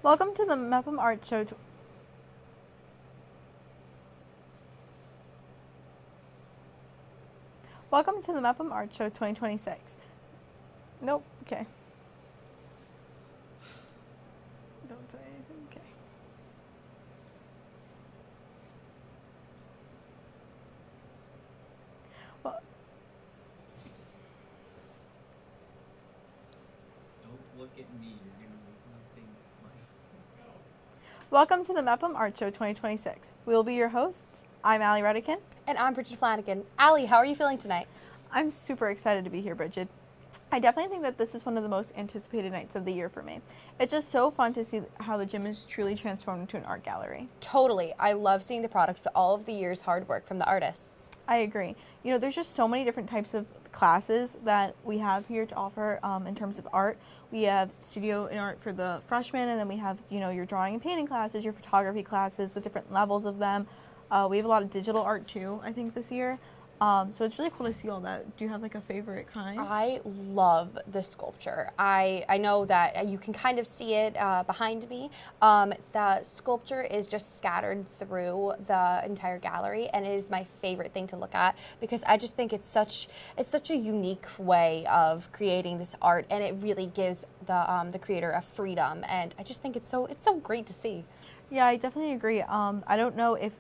Welcome to the Mepham Art Show. Welcome to the Mepham Art Show 2026. Nope. Okay. Don't say anything. Okay. Well, don't look at me. You're gonna make me think it's my. welcome to the Mepham Art Show 2026. We will be your hosts. I'm Allie Redican. And I'm Bridget Flanagan. Allie, how are you feeling tonight? I'm super excited to be here, Bridget. I definitely think that this is one of the most anticipated nights of the year for me. It's just so fun to see how the gym is truly transformed into an art gallery. Totally. I love seeing the product of all of the year's hard work from the artists. I agree. You know, there's just so many different types of classes that we have here to offer in terms of art. We have studio and art for the freshmen, and then we have, you know, your drawing and painting classes, your photography classes, the different levels of them. We have a lot of digital art too, I think, this year. So it's really cool to see all that. Do you have like a favorite kind? I love the sculpture. I know that you can kind of see it behind me. The sculpture is just scattered through the entire gallery, and it is my favorite thing to look at because I just think it's such a unique way of creating this art, and it really gives the creator a freedom. And I just think it's so great to see. Yeah, I definitely agree. I don't know if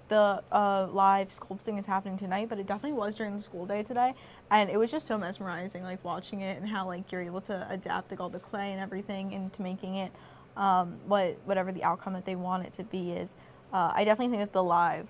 the live sculpting is happening tonight, but it definitely was during the school day today, and it was just so mesmerizing, like watching it and how like you're able to adapt like all the clay and everything into making it whatever the outcome that they want it to be is. I definitely think that the live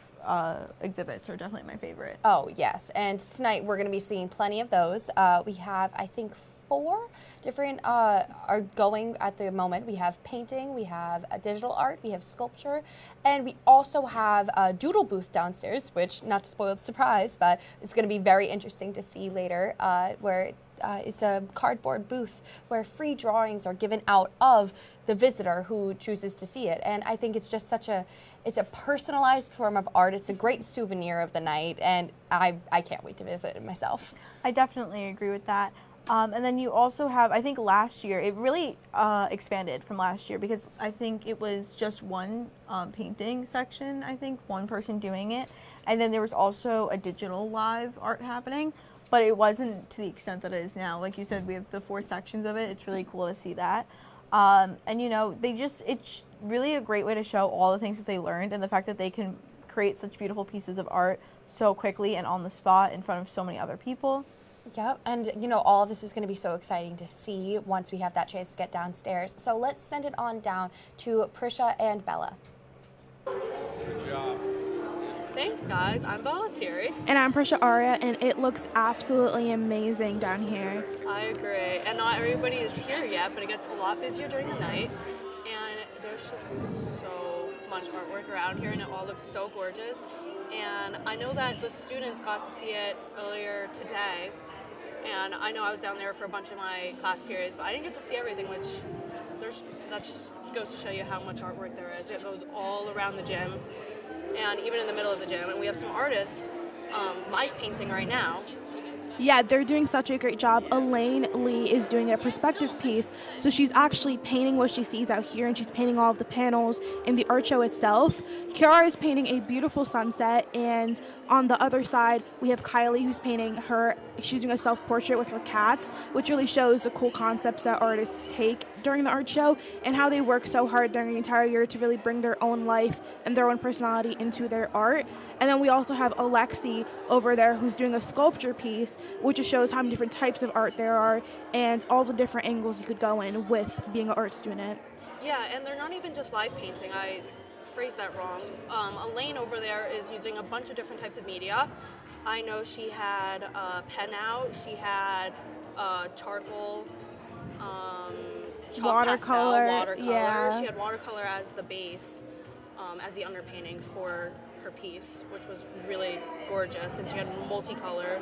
exhibits are definitely my favorite. Oh yes, and tonight we're going to be seeing plenty of those. We have, I think, 4 different are going at the moment. We have painting, we have digital art, we have sculpture, and we also have a doodle booth downstairs, which, not to spoil the surprise, but it's going to be very interesting to see later, where it's a cardboard booth where free drawings are given out of the visitor who chooses to see it. And I think it's just it's a personalized form of art. It's a great souvenir of the night, and I can't wait to visit it myself. I definitely agree with that. And then you also have, I think last year, it really expanded from last year because I think it was just one painting section, I think, one person doing it. And then there was also a digital live art happening, but it wasn't to the extent that it is now. Like you said, we have the 4 sections of it. It's really cool to see that. And, you know, it's really a great way to show all the things that they learned and the fact that they can create such beautiful pieces of art so quickly and on the spot in front of so many other people. Yep, and you know, all of this is going to be so exciting to see once we have that chance to get downstairs. So let's send it on down to Prisha and Bella. Good job. Thanks, guys. I'm Bella Thierry. And I'm Prisha Aria, and it looks absolutely amazing down here. I agree. And not everybody is here yet, but it gets a lot busier during the night. And there's just so much artwork around here, and it all looks so gorgeous. And I know that the students got to see it earlier today. And I know I was down there for a bunch of my class periods, but I didn't get to see everything, which that just goes to show you how much artwork there is. It goes all around the gym and even in the middle of the gym. And we have some artists live painting right now. Yeah, they're doing such a great job. Elaine Lee is doing a perspective piece, so she's actually painting what she sees out here, and she's painting all of the panels in the art show itself. Kiara is painting a beautiful sunset, and on the other side, we have Kylie who's painting she's doing a self-portrait with her cats, which really shows the cool concepts that artists take during the art show and how they work so hard during the entire year to really bring their own life and their own personality into their art. And then we also have Alexi over there who's doing a sculpture piece, which just shows how many different types of art there are and all the different angles you could go in with being an art student. Yeah, and they're not even just live painting. I phrased that wrong. Elaine over there is using a bunch of different types of media. I know she had a pen out, she had charcoal, chalk watercolor, pastel, watercolor. yeah. She had watercolor as the base, as the underpainting for her piece, which was really gorgeous, and she had multicolor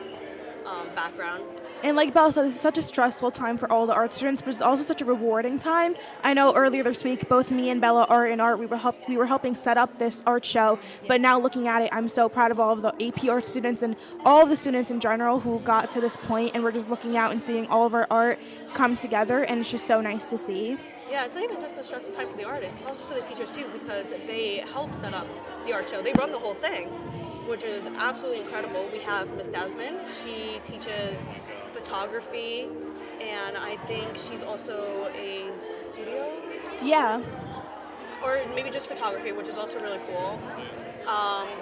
background. And like Bella said, this is such a stressful time for all the art students, but it's also such a rewarding time. I know earlier this week, both me and Bella are in art. We were helping set up this art show, but now looking at it, I'm so proud of all of the AP art students and all of the students in general who got to this point, and we're just looking out and seeing all of our art come together, and it's just so nice to see. Yeah, it's not even just a stressful time for the artists, it's also for the teachers too, because they help set up the art show. They run the whole thing, which is absolutely incredible. We have Miss Desmond. She teaches photography, and I think she's also a studio, Yeah. or maybe just photography, which is also really cool.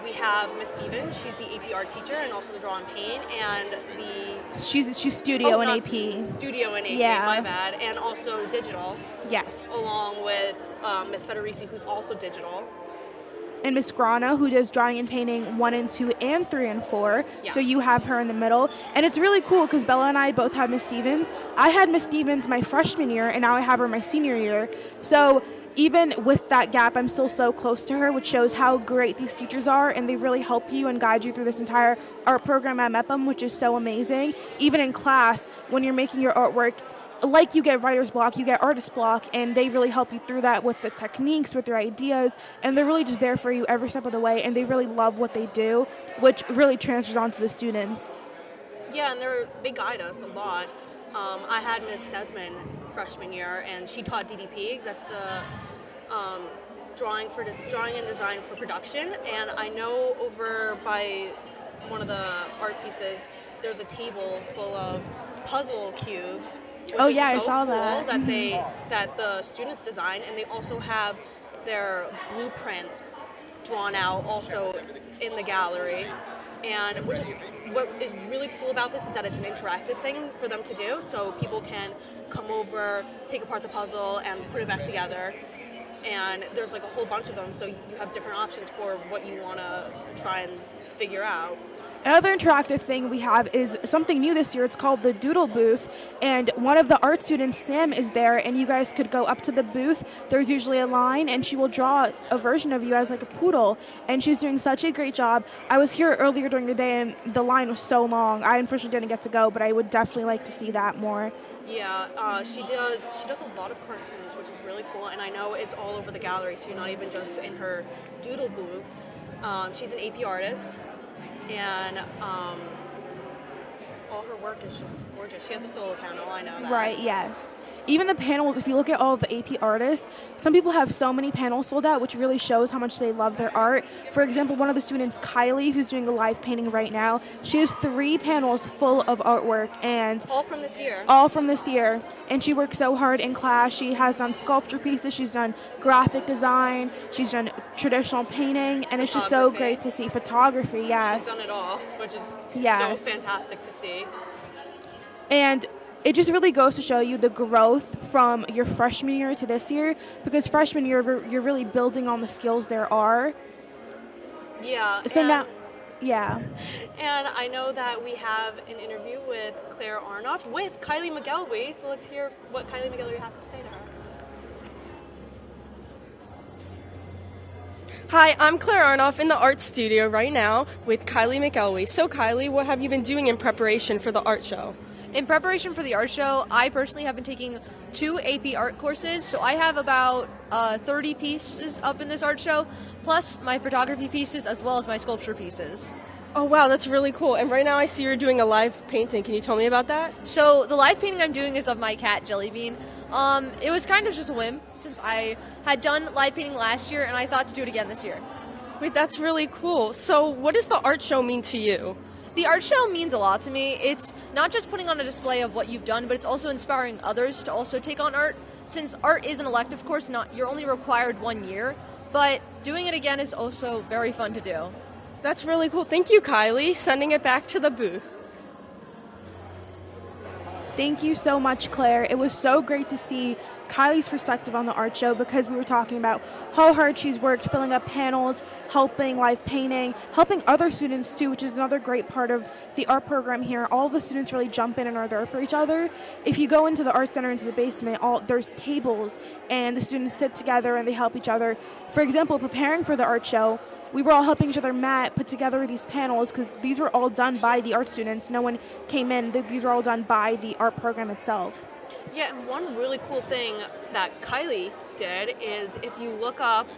We have Miss Stevens. She's the AP art teacher and also the draw and paint, and the She's studio and not AP. studio and AP. Yeah. My bad, and also digital, Yes. along with Miss Federici, who's also digital. And Miss Grana, who does drawing and painting 1 and 2 and 3 and 4. So Yes. you have her in the middle. And it's really cool because Bella and I both have Miss Stevens. I had Miss Stevens my freshman year, and now I have her my senior year. So even with that gap, I'm still so close to her, which shows how great these teachers are, and they really help you and guide you through this entire art program at Mepham, which is so amazing. Even in class, when you're making your artwork, like you get writer's block, you get artist block, and they really help you through that with the techniques, with your ideas, and they're really just there for you every step of the way, and they really love what they do, which really transfers on to the students. Yeah, and they guide us a lot. I had Miss Desmond freshman year, and she taught DDP. That's drawing and design for production. And I know over by one of the art pieces, there's a table full of puzzle cubes. Which Oh, is yeah, I so saw cool that. that the students design, and they also have their blueprint drawn out also in the gallery. And what is really cool about this is that it's an interactive thing for them to do, so people can come over, take apart the puzzle, and put it back together. And there's like a whole bunch of them, so you have different options for what you want to try and figure out. Another interactive thing we have is something new this year. It's called the Doodle Booth, and one of the art students, Sam, is there, and you guys could go up to the booth. There's usually a line, and she will draw a version of you as like a poodle, and she's doing such a great job. I was here earlier during the day, and the line was so long. I unfortunately didn't get to go, but I would definitely like to see that more. Yeah, she does a lot of cartoons, which is really cool, and I know it's all over the gallery too, not even just in her doodle booth. She's an AP artist, and all her work is just gorgeous. She has a solo panel, I know that. Right, yes. Even the panels, if you look at all of the AP artists, some people have so many panels sold out, which really shows how much they love their art. For example, one of the students, Kylie, who's doing a live painting right now, she has 3 panels full of artwork, and All from this year. all from this year. And she works so hard in class. She has done sculpture pieces, she's done graphic design, she's done traditional painting, and it's just so Photography. great to see photography, yes. She's done it all, which is Yes. so fantastic to see. And it just really goes to show you the growth from your freshman year to this year, because freshman year, you're really building on the skills there are. Yeah. So and, now, yeah. And I know that we have an interview with Claire Arnoff with Kylie McElwee, so let's hear what Kylie McElwee has to say to her. Hi, I'm Claire Arnoff in the art studio right now with Kylie McElwee. So Kylie, what have you been doing in preparation for the art show? In preparation for the art show, I personally have been taking 2 AP art courses, so I have about 30 pieces up in this art show, plus my photography pieces as well as my sculpture pieces. Oh wow, that's really cool. And right now I see you're doing a live painting. Can you tell me about that? So the live painting I'm doing is of my cat, Jellybean. It was kind of just a whim, since I had done live painting last year, and I thought to do it again this year. Wait, that's really cool. So what does the art show mean to you? The art show means a lot to me. It's not just putting on a display of what you've done, but it's also inspiring others to also take on art. Since art is an elective course, you're only required 1 year, but doing it again is also very fun to do. That's really cool. Thank you, Kylie. Sending it back to the booth. Thank you so much, Claire. It was so great to see Kylie's perspective on the art show, because we were talking about how hard she's worked filling up panels, helping live painting, helping other students too, which is another great part of the art program here. All the students really jump in and are there for each other. If you go into the art center, into the basement, there's tables, and the students sit together and they help each other. For example, preparing for the art show, we were all helping each other put together these panels, because these were all done by the art students. No one came in. These were all done by the art program itself. Yeah, and one really cool thing that Kylie did is if you look up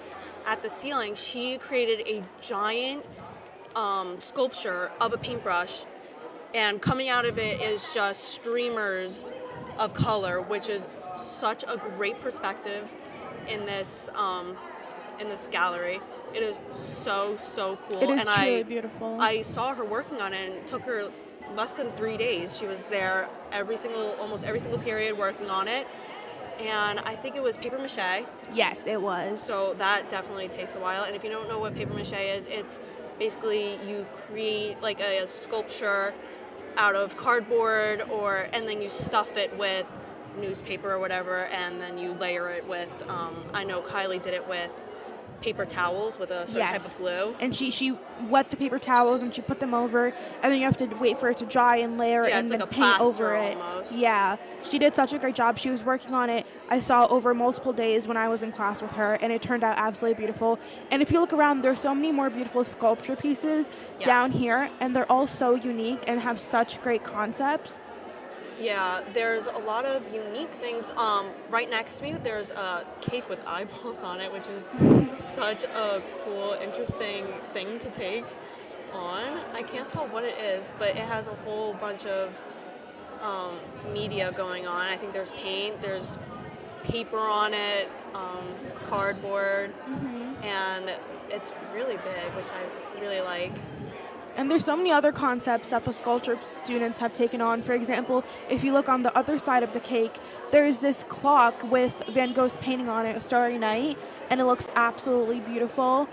at the ceiling, she created a giant sculpture of a paintbrush, and coming out of it is just streamers of color, which is such a great perspective in this gallery. It is so cool. It is and truly beautiful. I saw her working on it, and it took her less than 3 days. She was there almost every single period working on it. And I think it was paper mache. Yes, it was. So that definitely takes a while. And if you don't know what paper mache is, it's basically you create like a sculpture out of cardboard, and then you stuff it with newspaper or whatever, and then you layer it with, I know Kylie did it with paper towels with a certain type of glue. And she wet the paper towels and she put them over, and then you have to wait for it to dry and layer it and it's then like a paint over plaster it. almost. Yeah, she did such a great job. She was working on it, I saw, over multiple days when I was in class with her, and it turned out absolutely beautiful. And if you look around, there's so many more beautiful sculpture pieces down here, and they're all so unique and have such great concepts. Yeah, there's a lot of unique things. Right next to me, there's a cake with eyeballs on it, which is such a cool, interesting thing to take on. I can't tell what it is, but it has a whole bunch of media going on. I think there's paint, there's paper on it, cardboard, and it's really big, which I really like. And there's so many other concepts that the sculpture students have taken on. For example, if you look on the other side of the cake, there's this clock with Van Gogh's painting on it, A Starry Night, and it looks absolutely beautiful.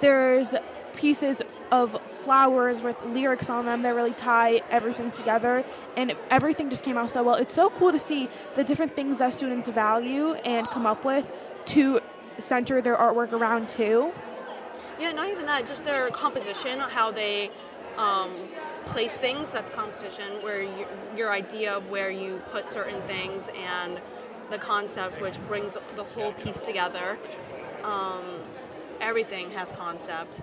There's pieces of flowers with lyrics on them that really tie everything together, and everything just came out so well. It's so cool to see the different things that students value and come up with to center their artwork around too. Yeah, not even that, just their composition, how they place things. That's composition, where your idea of where you put certain things and the concept, which brings the whole piece together. Everything has concept.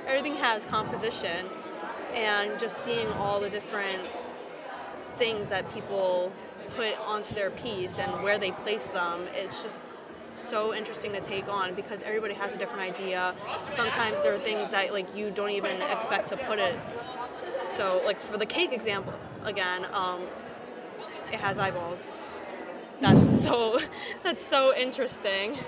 Everything has composition, and just seeing all the different things that people put onto their piece and where they place them, it's just so interesting to take on, because everybody has a different idea. Sometimes there are things that like you don't even expect to put it. So like for the cake example again, it has eyeballs. That's so interesting.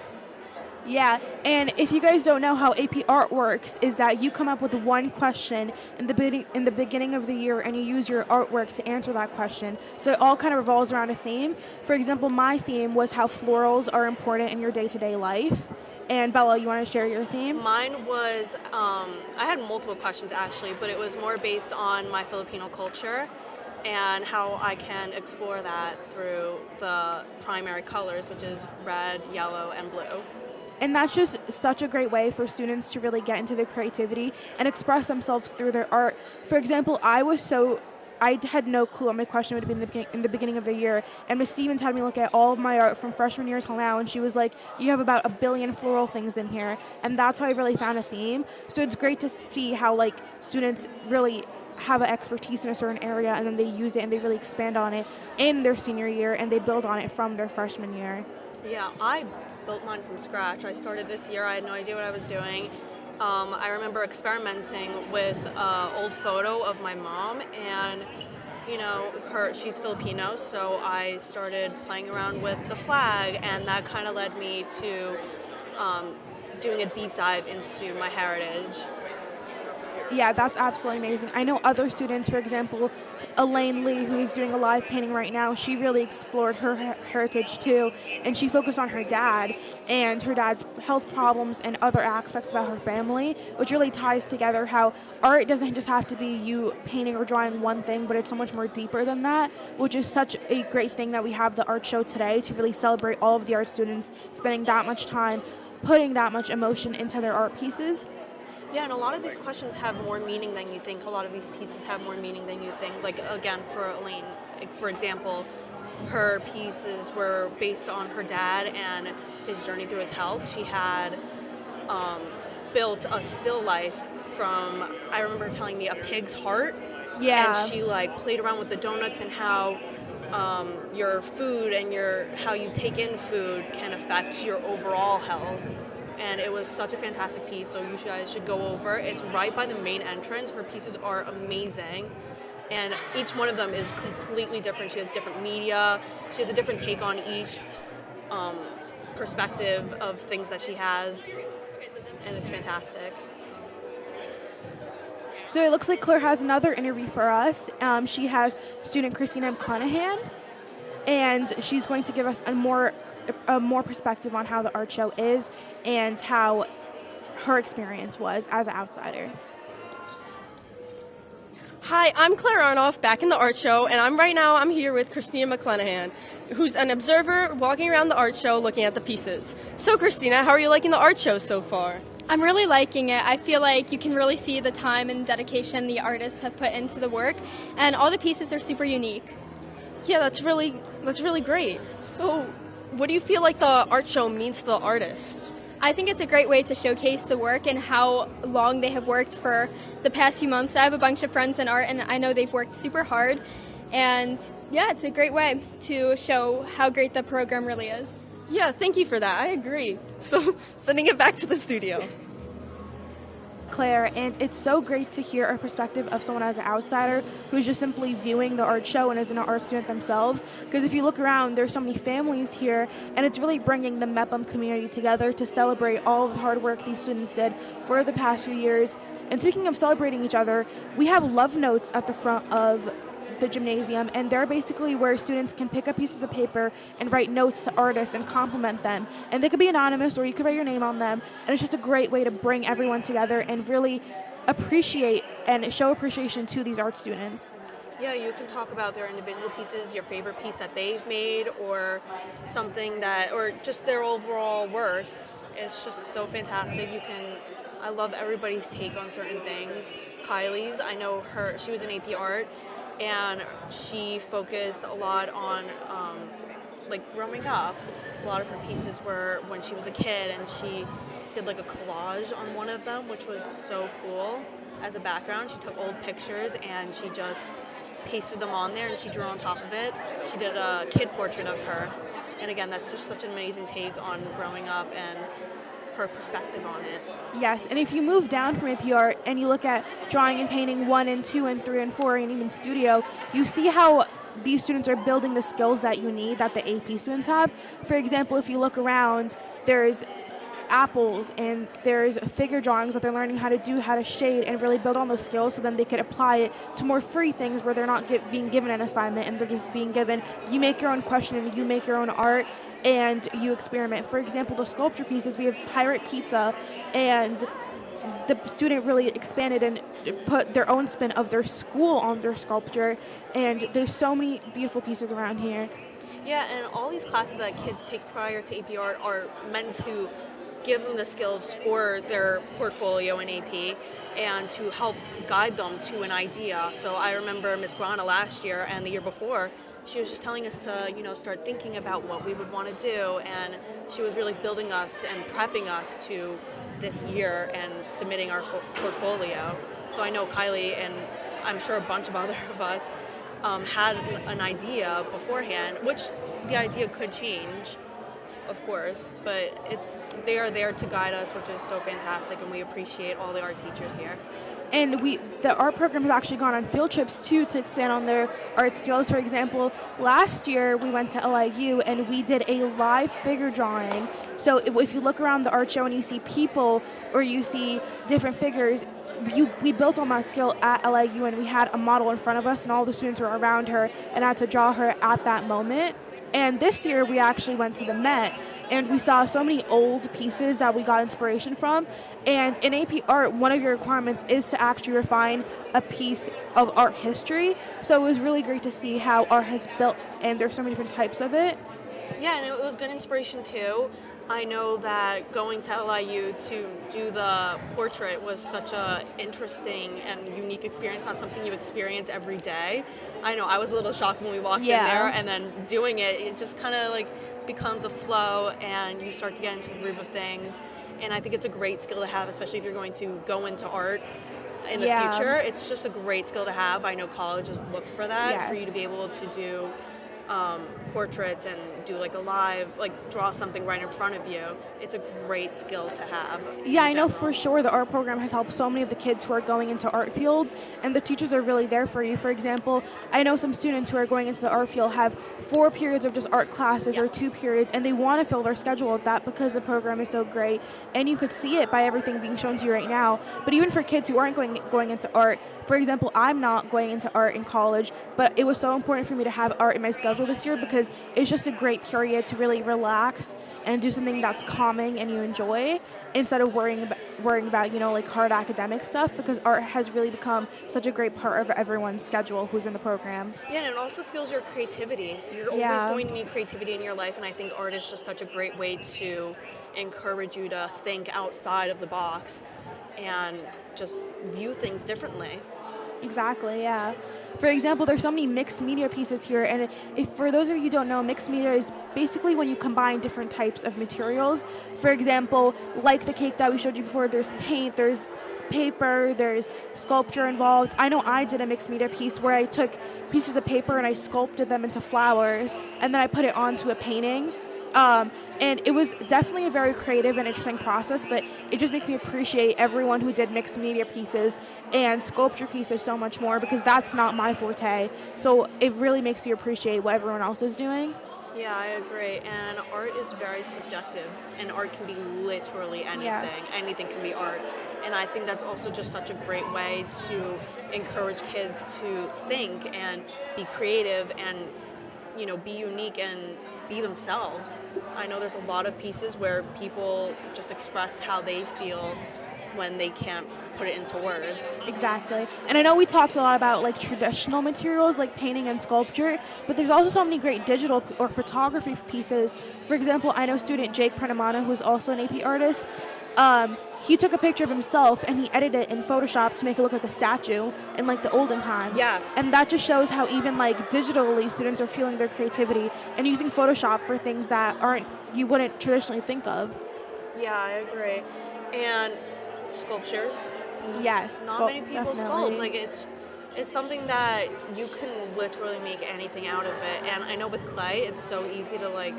Yeah, and if you guys don't know how AP Art works, is that you come up with one question in the beginning of the year, and you use your artwork to answer that question. So it all kind of revolves around a theme. For example, my theme was how florals are important in your day-to-day life. And Bella, you want to share your theme? Mine was, I had multiple questions actually, but it was more based on my Filipino culture and how I can explore that through the primary colors, which is red, yellow, and blue. And that's just such a great way for students to really get into their creativity and express themselves through their art. For example, I had no clue what my question would be in the beginning of the year, and Miss Stevens had me look at all of my art from freshman year till now, and she was like, you have about 1 billion floral things in here, and that's how I really found a theme. So it's great to see how like students really have an expertise in a certain area, and then they use it and they really expand on it in their senior year, and they build on it from their freshman year. Yeah, I built mine from scratch. I started this year. I had no idea what I was doing. I remember experimenting with an old photo of my mom, and she's Filipino, so I started playing around with the flag, and that kind of led me to doing a deep dive into my heritage. Yeah, that's absolutely amazing. I know other students, for example, Elaine Lee, who's doing a live painting right now, she really explored her heritage too, and she focused on her dad and her dad's health problems and other aspects about her family, which really ties together how art doesn't just have to be you painting or drawing one thing, but it's so much more deeper than that, which is such a great thing that we have the art show today to really celebrate all of the art students spending that much time, putting that much emotion into their art pieces. Yeah, and a lot of these questions have more meaning than you think. A lot of these pieces have more meaning than you think. Like, again, for Elaine, for example, her pieces were based on her dad and his journey through his health. She had built a still life from, I remember telling me, a pig's heart. Yeah. And she, played around with the donuts and how your food and how you take in food can affect your overall health. And it was such a fantastic piece, so you guys should go over. It's right by the main entrance. Her pieces are amazing. And each one of them is completely different. She has different media. She has a different take on each perspective of things that she has, and it's fantastic. So it looks like Claire has another interview for us. She has student Christina McClanahan, and she's going to give us a more perspective on how the art show is and how her experience was as an outsider. Hi, I'm Claire Arnoff, back in the art show, and I'm here with Christina McClanahan, who's an observer walking around the art show looking at the pieces. So Christina, how are you liking the art show so far? I'm really liking it. I feel like you can really see the time and dedication the artists have put into the work, and all the pieces are super unique. Yeah, that's really great. So what do you feel like the art show means to the artist? I think it's a great way to showcase the work and how long they have worked for the past few months. I have a bunch of friends in art, and I know they've worked super hard. And yeah, it's a great way to show how great the program really is. Yeah, thank you for that. I agree. So sending it back to the studio. Claire, and it's so great to hear a perspective of someone as an outsider who's just simply viewing the art show and isn't an art student themselves. Because if you look around, there's so many families here, and it's really bringing the Mepham community together to celebrate all of the hard work these students did for the past few years. And speaking of celebrating each other, we have love notes at the front of the gymnasium, and they're basically where students can pick up pieces of paper and write notes to artists and compliment them. And they could be anonymous, or you could write your name on them. And it's just a great way to bring everyone together and really appreciate and show appreciation to these art students. Yeah, you can talk about their individual pieces, your favorite piece that they've made, or something that, or just their overall work. It's just so fantastic. I love everybody's take on certain things. Kylie's, I know her, she was in AP Art, and she focused a lot on like growing up. A lot of her pieces were when she was a kid, and she did like a collage on one of them, which was so cool as a background. She took old pictures and she just pasted them on there, and she drew on top of it. She did a kid portrait of her, and again, that's just such an amazing take on growing up and her perspective on it. Yes, and if you move down from AP Art and you look at drawing and painting 1 and 2 and 3 and 4 and even studio, you see how these students are building the skills that you need that the AP students have. For example, if you look around, there's apples and there's figure drawings that they're learning how to do, how to shade, and really build on those skills so then they could apply it to more free things where they're not being given an assignment, and they're just being given, you make your own question and you make your own art and you experiment. For example, the sculpture pieces, we have Pirate Pizza, and the student really expanded and put their own spin of their school on their sculpture, and there's so many beautiful pieces around here. Yeah, and all these classes that kids take prior to AP Art are meant to give them the skills for their portfolio in AP and to help guide them to an idea. So I remember Miss Grana last year and the year before, she was just telling us to, start thinking about what we would want to do, and she was really building us and prepping us to this year and submitting our portfolio. So I know Kylie, and I'm sure a bunch of other of us, had an idea beforehand, which the idea could change, of course, but they are there to guide us, which is so fantastic, and we appreciate all the art teachers here. And the art program has actually gone on field trips too to expand on their art skills. For example, last year we went to LIU and we did a live figure drawing. So if you look around the art show and you see people or you see different figures, we built on that skill at LIU, and we had a model in front of us and all the students were around her and had to draw her at that moment. And this year we actually went to the Met and we saw so many old pieces that we got inspiration from. And in AP Art, one of your requirements is to actually refine a piece of art history. So it was really great to see how art has built, and there's so many different types of it. Yeah, and it was good inspiration too. I know that going to LIU to do the portrait was such a interesting and unique experience, not something you experience every day. I know I was a little shocked when we walked in there, and then doing it just kind of like becomes a flow and you start to get into the groove of things. And I think it's a great skill to have, especially if you're going to go into art in the future. It's just a great skill to have. I know colleges look for that, for you to be able to do portraits and do like a live, like draw something right in front of you. It's a great skill to have. Yeah, I in know general. for sure the art program has helped so many of the kids who are going into art fields, and the teachers are really there for you. For example, I know some students who are going into the art field have 4 periods of just art classes or 2 periods, and they want to fill their schedule with that because the program is so great, and you could see it by everything being shown to you right now. But even for kids who aren't going into art, for example, I'm not going into art in college, but it was so important for me to have art in my schedule this year because it's just a great period to really relax and do something that's calming and you enjoy instead of worrying about like hard academic stuff, because art has really become such a great part of everyone's schedule who's in the program. Yeah, and it also fuels your creativity. You're always going to need creativity in your life, and I think art is just such a great way to encourage you to think outside of the box and just view things differently. Exactly, yeah. For example, there's so many mixed media pieces here, and if for those of you who don't know, mixed media is basically when you combine different types of materials. For example, like the cake that we showed you before, there's paint, there's paper, there's sculpture involved. I know I did a mixed media piece where I took pieces of paper and I sculpted them into flowers, and then I put it onto a painting. And it was definitely a very creative and interesting process, but it just makes me appreciate everyone who did mixed media pieces and sculpture pieces so much more, because that's not my forte. So it really makes you appreciate what everyone else is doing. Yeah, I agree. And art is very subjective, and art can be literally anything. Yes. Anything can be art. And I think that's also just such a great way to encourage kids to think and be creative and, be unique and be themselves. I know there's a lot of pieces where people just express how they feel when they can't put it into words. Exactly. And I know we talked a lot about like traditional materials like painting and sculpture, but there's also so many great digital or photography pieces. For example, I know student Jake Prenamana, who's also an AP artist. He took a picture of himself and he edited it in Photoshop to make it look like a statue in like the olden times. Yes. And that just shows how even like digitally students are feeling their creativity and using Photoshop for things that you wouldn't traditionally think of. Yeah, I agree. And sculptures. Yes. Not many people definitely. sculpt. Like it's something that you can literally make anything out of it. And I know with clay, it's so easy to like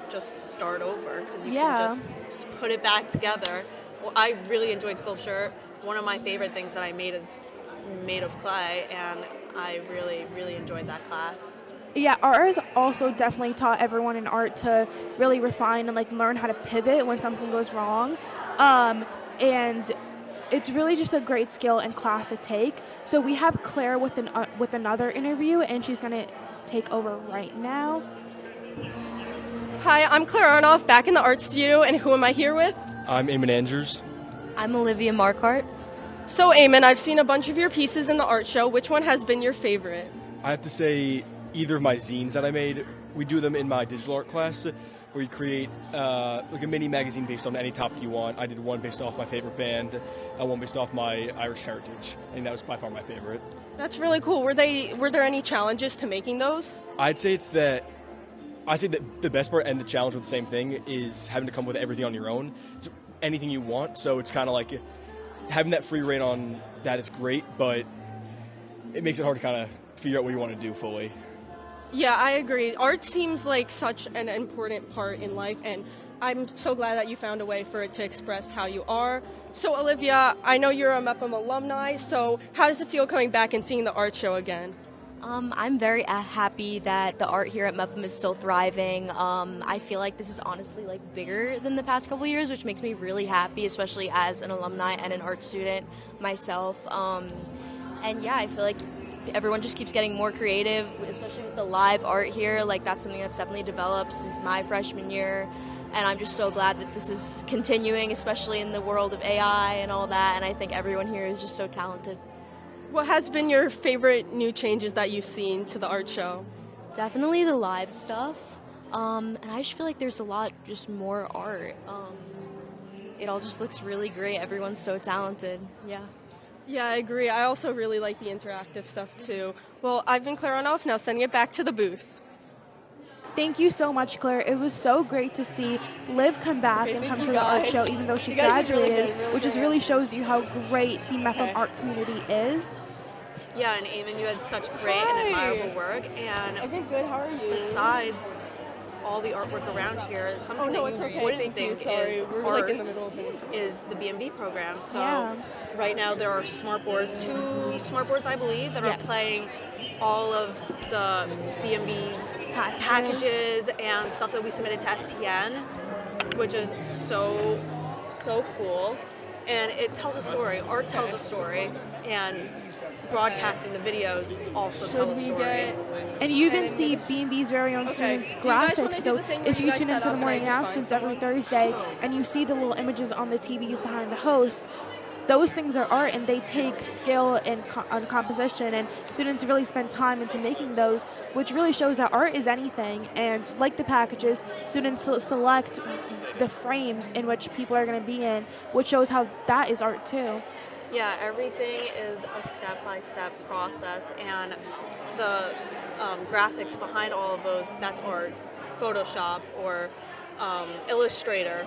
just start over because you can just put it back together. Well, I really enjoy sculpture. One of my favorite things that I made is made of clay, and I really, really enjoyed that class. Yeah, art has also definitely taught everyone in art to really refine and like learn how to pivot when something goes wrong. And it's really just a great skill and class to take. So we have Claire with another interview, and she's going to take over right now. Hi, I'm Claire Arnoff, back in the art studio, and who am I here with? I'm Eamon Andrews. I'm Olivia Marquardt. So, Eamon, I've seen a bunch of your pieces in the art show. Which one has been your favorite? I have to say either of my zines that I made. We do them in my digital art class, where you create like a mini magazine based on any topic you want. I did one based off my favorite band, one based off my Irish heritage, and that was by far my favorite. That's really cool. Were there any challenges to making those? I'd say that the best part and the challenge with the same thing is having to come up with everything on your own. It's anything you want, so it's kind of like having that free reign on that is great, but it makes it hard to kind of figure out what you want to do fully. Yeah, I agree. Art seems like such an important part in life, and I'm so glad that you found a way for it to express how you are. So, Olivia, I know you're a Mepham alumni, so how does it feel coming back and seeing the art show again? I'm very happy that the art here at Mepham is still thriving. I feel like this is honestly like bigger than the past couple years, which makes me really happy, especially as an alumni and an art student myself. And yeah, I feel like everyone just keeps getting more creative, especially with the live art here. Like that's something that's definitely developed since my freshman year. And I'm just so glad that this is continuing, especially in the world of AI and all that. And I think everyone here is just so talented. What has been your favorite new changes that you've seen to the art show? Definitely the live stuff. And I just feel like there's a lot just more art. It all just looks really great. Everyone's so talented. Yeah. Yeah, I agree. I also really like the interactive stuff too. Well, I've been Claire Arnoff, now sending it back to the booth. Thank you so much, Claire. It was so great to see Liv come back and come to the art show, even though she graduated, which just really shows you how great the Mepham art community is. Yeah, and Eamon, you had such great and admirable work. And Okay, good. How are you? besides all the artwork around here, something Oh, no, that it's you okay. wouldn't Thank you. think Sorry. is We're art like in the middle of it. is the B&B program. So Yeah. right now there are smart boards, 2 smart boards I believe, that Yes. are playing all of the B&B's packages and stuff that we submitted to STN, which is so cool. And it tells a story. Art tells a story, and broadcasting the videos also tell a story. And you even see B&B's very own students' Do you guys wanna graphics. do So the thing where if you you guys tune set into the up and morning I just find announcements every someone? Thursday and you see the little images on the TVs behind the hosts, those things are art, and they take skill and on composition, and students really spend time into making those, which really shows that art is anything. And like the packages, students select the frames in which people are going to be in, which shows how that is art too. Yeah, everything is a step-by-step process, and the graphics behind all of those, that's art. Photoshop or Illustrator,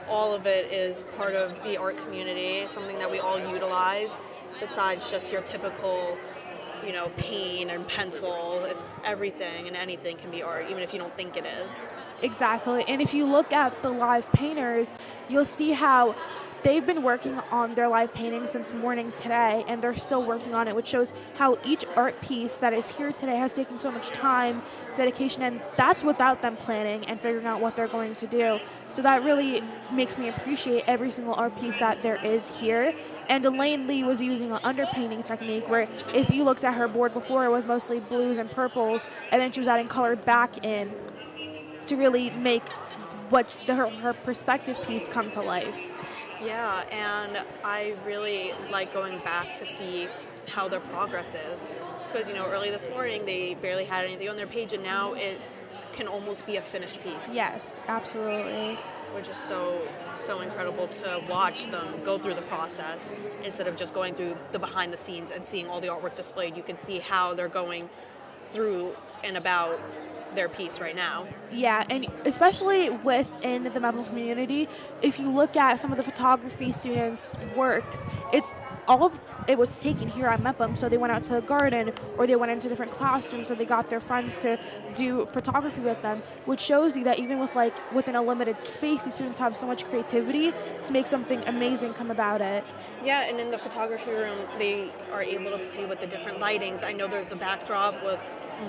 all of it is part of the art community, something that we all utilize besides just your typical, paint and pencil. It's everything and anything can be art, even if you don't think it is. Exactly. And if you look at the live painters, you'll see how they've been working on their live painting since morning today, and they're still working on it, which shows how each art piece that is here today has taken so much time, dedication, and that's without them planning and figuring out what they're going to do. So that really makes me appreciate every single art piece that there is here. And Elaine Lee was using an underpainting technique where if you looked at her board before, it was mostly blues and purples, and then she was adding color back in to really make her perspective piece come to life. Yeah, and I really like going back to see how their progress is. Because, early this morning they barely had anything on their page, and now it can almost be a finished piece. Yes, absolutely. Which is so incredible to watch them go through the process instead of just going through the behind the scenes and seeing all the artwork displayed. You can see how they're going through and about their piece right now. Yeah, and especially within the Mepham community, if you look at some of the photography students' works, it was taken here at Mepham, so they went out to the garden or they went into different classrooms, so they got their friends to do photography with them, which shows you that even within a limited space, the students have so much creativity to make something amazing come about it. Yeah, and in the photography room, they are able to play with the different lightings. I know there's a backdrop with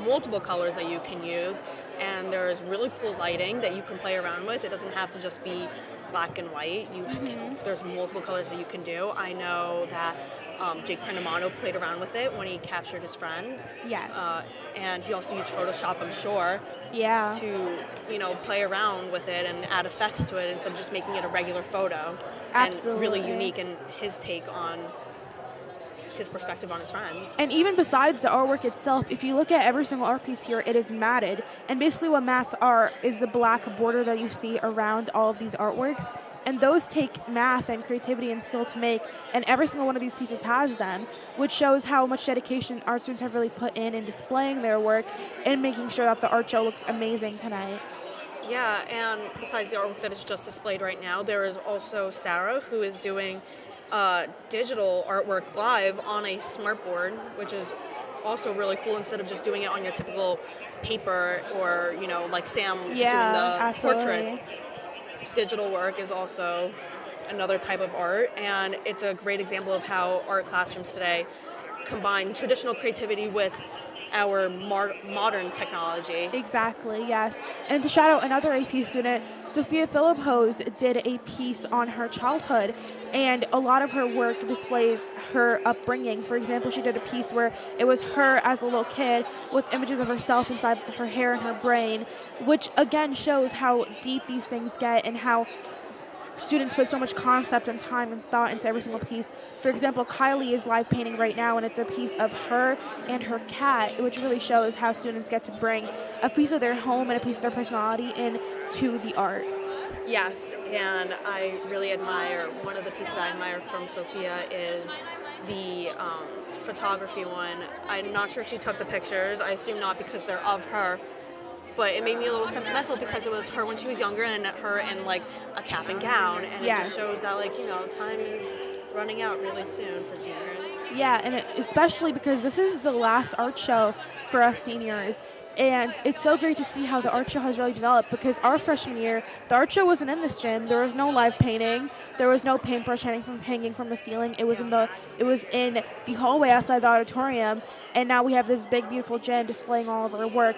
multiple colors that you can use, and there's really cool lighting that you can play around with. It doesn't have to just be black and white. There's multiple colors that you can do. I know that Jake Prendamano played around with it when he captured his friend. Yes. And he also used Photoshop, I'm sure, Yeah. to play around with it and add effects to it instead of just making it a regular photo. Absolutely. And really unique in his take on his perspective on his friend. And even besides the artwork itself, if you look at every single art piece here, it is matted. And basically what mats are is the black border that you see around all of these artworks. And those take math and creativity and skill to make, and every single one of these pieces has them, which shows how much dedication art students have really put in displaying their work and making sure that the art show looks amazing tonight. Yeah, and besides the artwork that is just displayed right now, there is also Sarah, who is doing digital artwork live on a smartboard, which is also really cool instead of just doing it on your typical paper or, like Sam doing the absolutely. portraits. Digital work is also another type of art, and it's a great example of how art classrooms today combine traditional creativity with our modern technology. Exactly, yes. And to shout out another AP student, Sophia Philippos did a piece on her childhood, and a lot of her work displays her upbringing. For example, she did a piece where it was her as a little kid with images of herself inside her hair and her brain, which again shows how deep these things get and how students put so much concept and time and thought into every single piece. For example, Kylie is live painting right now, and it's a piece of her and her cat, which really shows how students get to bring a piece of their home and a piece of their personality into the art. Yes, and I really admire, one of the pieces I admire from Sophia is the photography one. I'm not sure if she took the pictures. I assume not because they're of her. But it made me a little sentimental because it was her when she was younger and her in like a cap and gown. And it just shows that time is running out really soon for seniors. Yeah, and especially because this is the last art show for us seniors. And it's so great to see how the art show has really developed, because our freshman year, the art show wasn't in this gym. There was no live painting. There was no paintbrush hanging from the ceiling. It was in the hallway outside the auditorium. And now we have this big, beautiful gym displaying all of our work,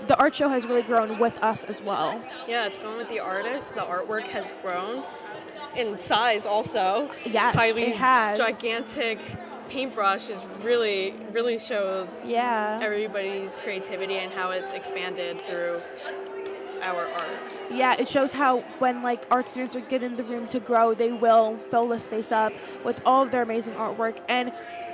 the art show has really grown with us as well. Yeah, it's grown with the artists. The artwork has grown in size also. Yes, Kylie's it has. gigantic paintbrush really shows everybody's creativity and how it's expanded through our art. Yeah, it shows how when art students are given the room to grow, they will fill the space up with all of their amazing artwork. And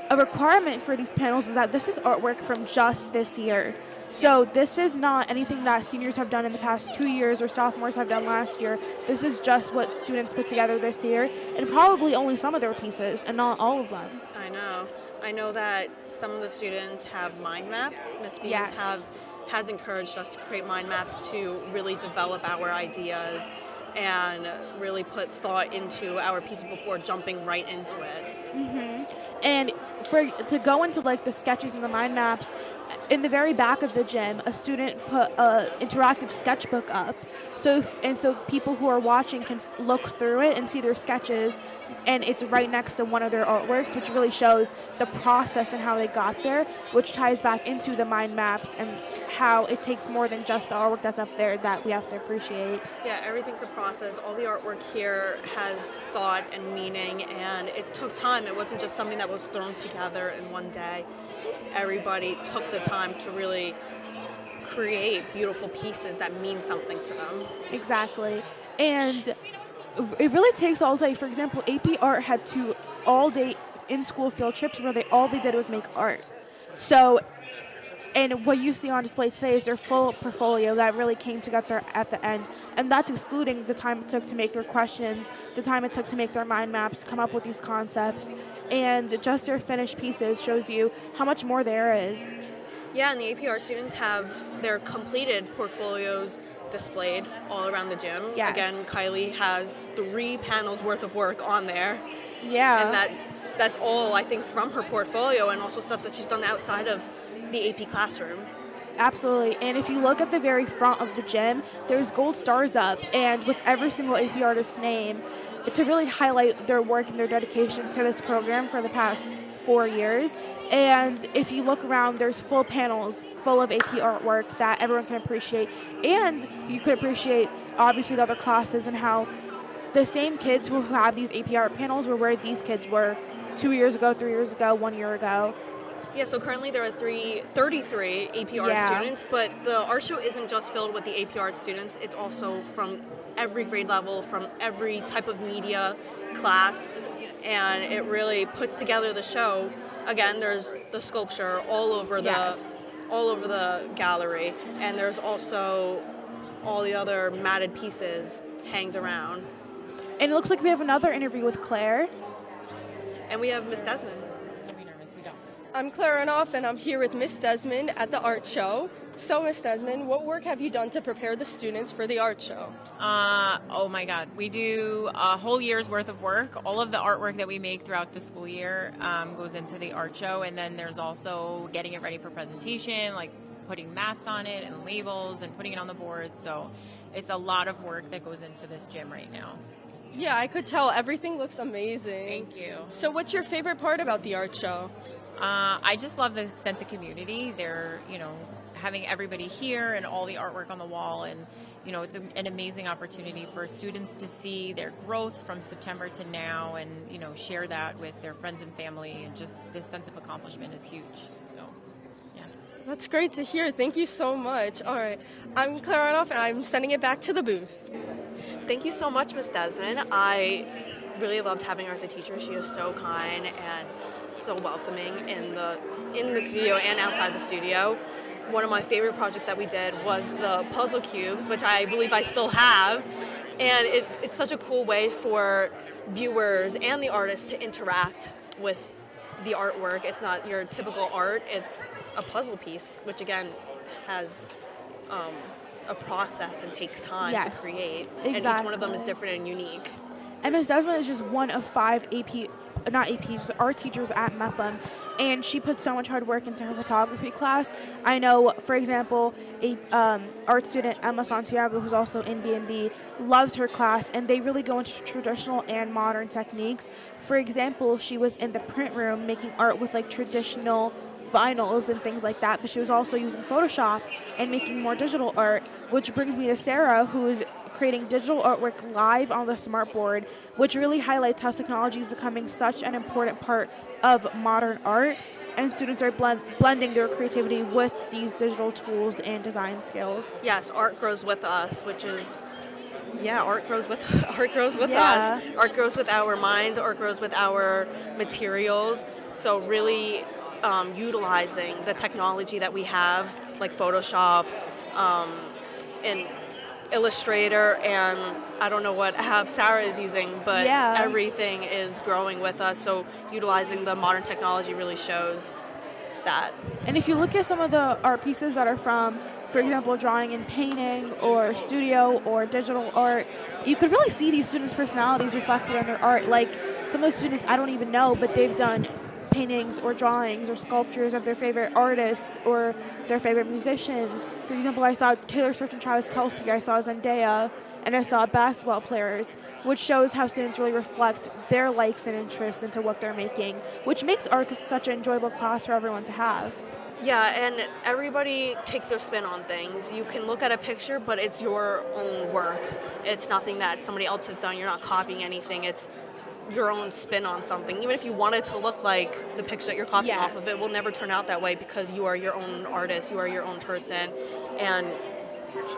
a requirement for these panels is that this is artwork from just this year. So this is not anything that seniors have done in the past 2 years or sophomores have done last year. This is just what students put together this year, and probably only some of their pieces and not all of them. I know that some of the students have mind maps. Ms. Deans has encouraged us to create mind maps to really develop our ideas and really put thought into our pieces before jumping right into it. Mm-hmm. And to go into the sketches and the mind maps, in the very back of the gym, a student put an interactive sketchbook up, so people who are watching can look through it and see their sketches, and it's right next to one of their artworks, which really shows the process and how they got there, which ties back into the mind maps and how it takes more than just the artwork that's up there that we have to appreciate. Yeah, everything's a process. All the artwork here has thought and meaning, and it took time. It wasn't just something that was thrown together in one day. Everybody took the time to really create beautiful pieces that mean something to them. Exactly. And it really takes all day. For example, AP Art had 2 all-day in-school field trips where all they did was make art. So, and what you see on display today is their full portfolio that really came together at the end. And that's excluding the time it took to make their questions, the time it took to make their mind maps, come up with these concepts. And just their finished pieces shows you how much more there is. Yeah, and the AP Art students have their completed portfolios displayed all around the gym. Yes. Again, Kylie has 3 panels worth of work on there. Yeah. And that's all, I think, from her portfolio, and also stuff that she's done outside of the AP classroom. Absolutely. And if you look at the very front of the gym, there's gold stars up, and with every single AP artist's name, to really highlight their work and their dedication to this program for the past 4 years. And if you look around, there's full panels full of AP artwork that everyone can appreciate. And you could appreciate, obviously, the other classes and how the same kids who have these AP art panels were where these kids were 2 years ago, 3 years ago, 1 year ago. Yeah, so currently there are 33 AP Art students, but the art show isn't just filled with the AP Art students. It's also from every grade level, from every type of media class, and it really puts together the show. Again, there's the sculpture all over the gallery, and there's also all the other matted pieces hanged around. And it looks like we have another interview with Claire. And we have Miss Desmond. I'm Claire Renoff, and I'm here with Miss Desmond at the art show. So, Miss Desmond, what work have you done to prepare the students for the art show? Oh my God. We do a whole year's worth of work. All of the artwork that we make throughout the school year goes into the art show, and then there's also getting it ready for presentation, like putting mats on it and labels and putting it on the board. So it's a lot of work that goes into this gym right now. Yeah, I could tell. Everything looks amazing. Thank you. So what's your favorite part about the art show? I just love the sense of community. They're, having everybody here and all the artwork on the wall, and it's an amazing opportunity for students to see their growth from September to now, and share that with their friends and family, and just this sense of accomplishment is huge. So yeah, that's great to hear. Thank you so much. All right, I'm Claire Renoff, and I'm sending it back to the booth. Thank you so much, Miss Desmond. I really loved having her as a teacher. She was so kind and so welcoming in the studio and outside the studio. One of my favorite projects that we did was the puzzle cubes, which I believe I still have. And it's such a cool way for viewers and the artists to interact with the artwork. It's not your typical art, it's a puzzle piece, which again has a process and takes time to create. Exactly. And each one of them is different and unique. And Ms. Desmond is just one of 5 AP not APs, art teachers at Mepham, and she put so much hard work into her photography class. I know, for example, a art student, Emma Santiago, who's also in B&B, loves her class, and they really go into traditional and modern techniques. For example, she was in the print room making art with like traditional vinyls and things like that, but she was also using Photoshop and making more digital art, which brings me to Sarah, who is creating digital artwork live on the smartboard, which really highlights how technology is becoming such an important part of modern art, and students are blending their creativity with these digital tools and design skills. Yes, art grows with us, which is, yeah, art grows with us. Art grows with our minds, art grows with our materials. So really utilizing the technology that we have, like Photoshop, and Illustrator, and I don't know what app Sarah is using, but everything is growing with us. So utilizing the modern technology really shows that. And if you look at some of the art pieces that are from, for example, drawing and painting or studio or digital art, you could really see these students' personalities reflected in their art. Like some of the students I don't even know, but they've done paintings or drawings or sculptures of their favorite artists or their favorite musicians. For example, I saw Taylor Swift and Travis Kelce, I saw Zendaya, and I saw basketball players, which shows how students really reflect their likes and interests into what they're making, which makes art such an enjoyable class for everyone to have. Yeah, and everybody takes their spin on things. You can look at a picture, but it's your own work. It's nothing that somebody else has done. You're not copying anything. It's your own spin on something. Even if you want it to look like the picture that you're copying off of, it will never turn out that way because you are your own artist, you are your own person, and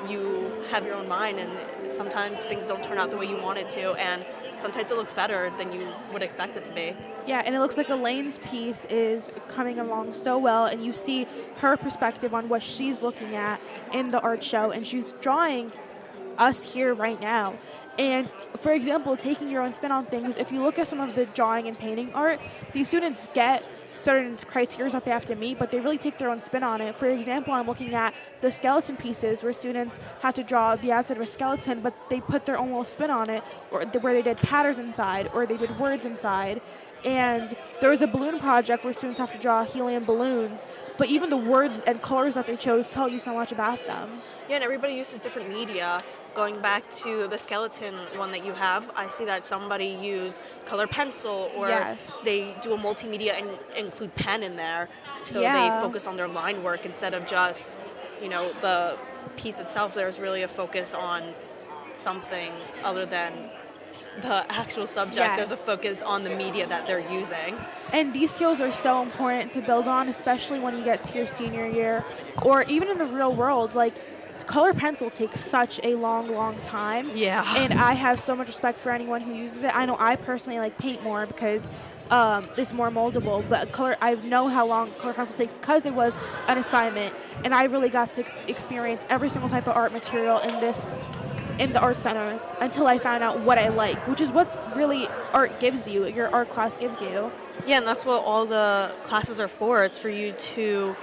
you have your own mind, and sometimes things don't turn out the way you want it to, and sometimes it looks better than you would expect it to be. Yeah, and it looks like Elaine's piece is coming along so well, and you see her perspective on what she's looking at in the art show, and she's drawing us here right now. And for example, taking your own spin on things, if you look at some of the drawing and painting art, these students get certain criteria that they have to meet, but they really take their own spin on it. For example, I'm looking at the skeleton pieces where students have to draw the outside of a skeleton, but they put their own little spin on it, or where they did patterns inside, or they did words inside. And there was a balloon project where students have to draw helium balloons, but even the words and colors that they chose tell you so much about them. Yeah, and everybody uses different media. Going back to the skeleton one that you have, I see that somebody used color pencil, or they do a multimedia and include pen in there. So they focus on their line work instead of just, the piece itself. There's really a focus on something other than the actual subject. There's a focus on the media that they're using. And these skills are so important to build on, especially when you get to your senior year, or even in the real world. Like, color pencil takes such a long time. Yeah. And I have so much respect for anyone who uses it. I know I personally like paint more because it's more moldable, but I know how long color pencil takes because it was an assignment, and I really got to experience every single type of art material in the art center until I found out what I like, which is what really art gives you, your art class gives you. Yeah, and that's what all the classes are for. It's for you to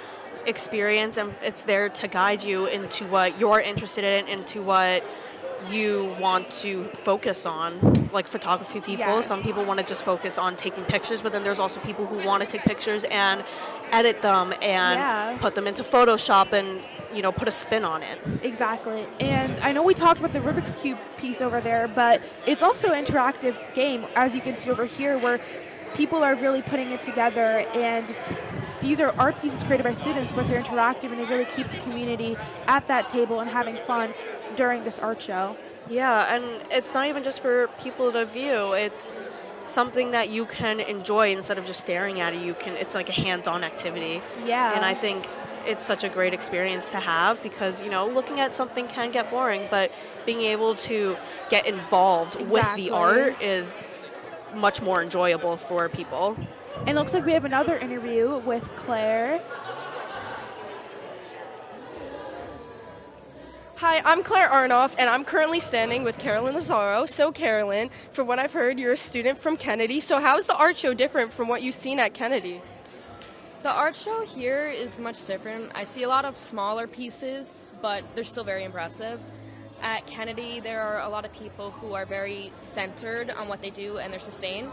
experience, and it's there to guide you into what you're interested in, into what you want to focus on. Like photography people, some people want to just focus on taking pictures, but then there's also people who want to take pictures and edit them and put them into Photoshop and put a spin on it. Exactly. And I know we talked about the Rubik's Cube piece over there, but it's also an interactive game, as you can see over here, where people are really putting it together, and these are art pieces created by students, but they're interactive, and they really keep the community at that table and having fun during this art show. Yeah, and it's not even just for people to view. It's something that you can enjoy instead of just staring at it. It's like a hands-on activity. Yeah. And I think it's such a great experience to have because, looking at something can get boring, but being able to get involved with the art is much more enjoyable for people. And it looks like we have another interview with Claire. Hi, I'm Claire Arnoff, and I'm currently standing with Carolyn Lazaro. So, Carolyn, from what I've heard, you're a student from Kennedy. So how is the art show different from what you've seen at Kennedy? The art show here is much different. I see a lot of smaller pieces, but they're still very impressive. At Kennedy, there are a lot of people who are very centered on what they do and they're sustained.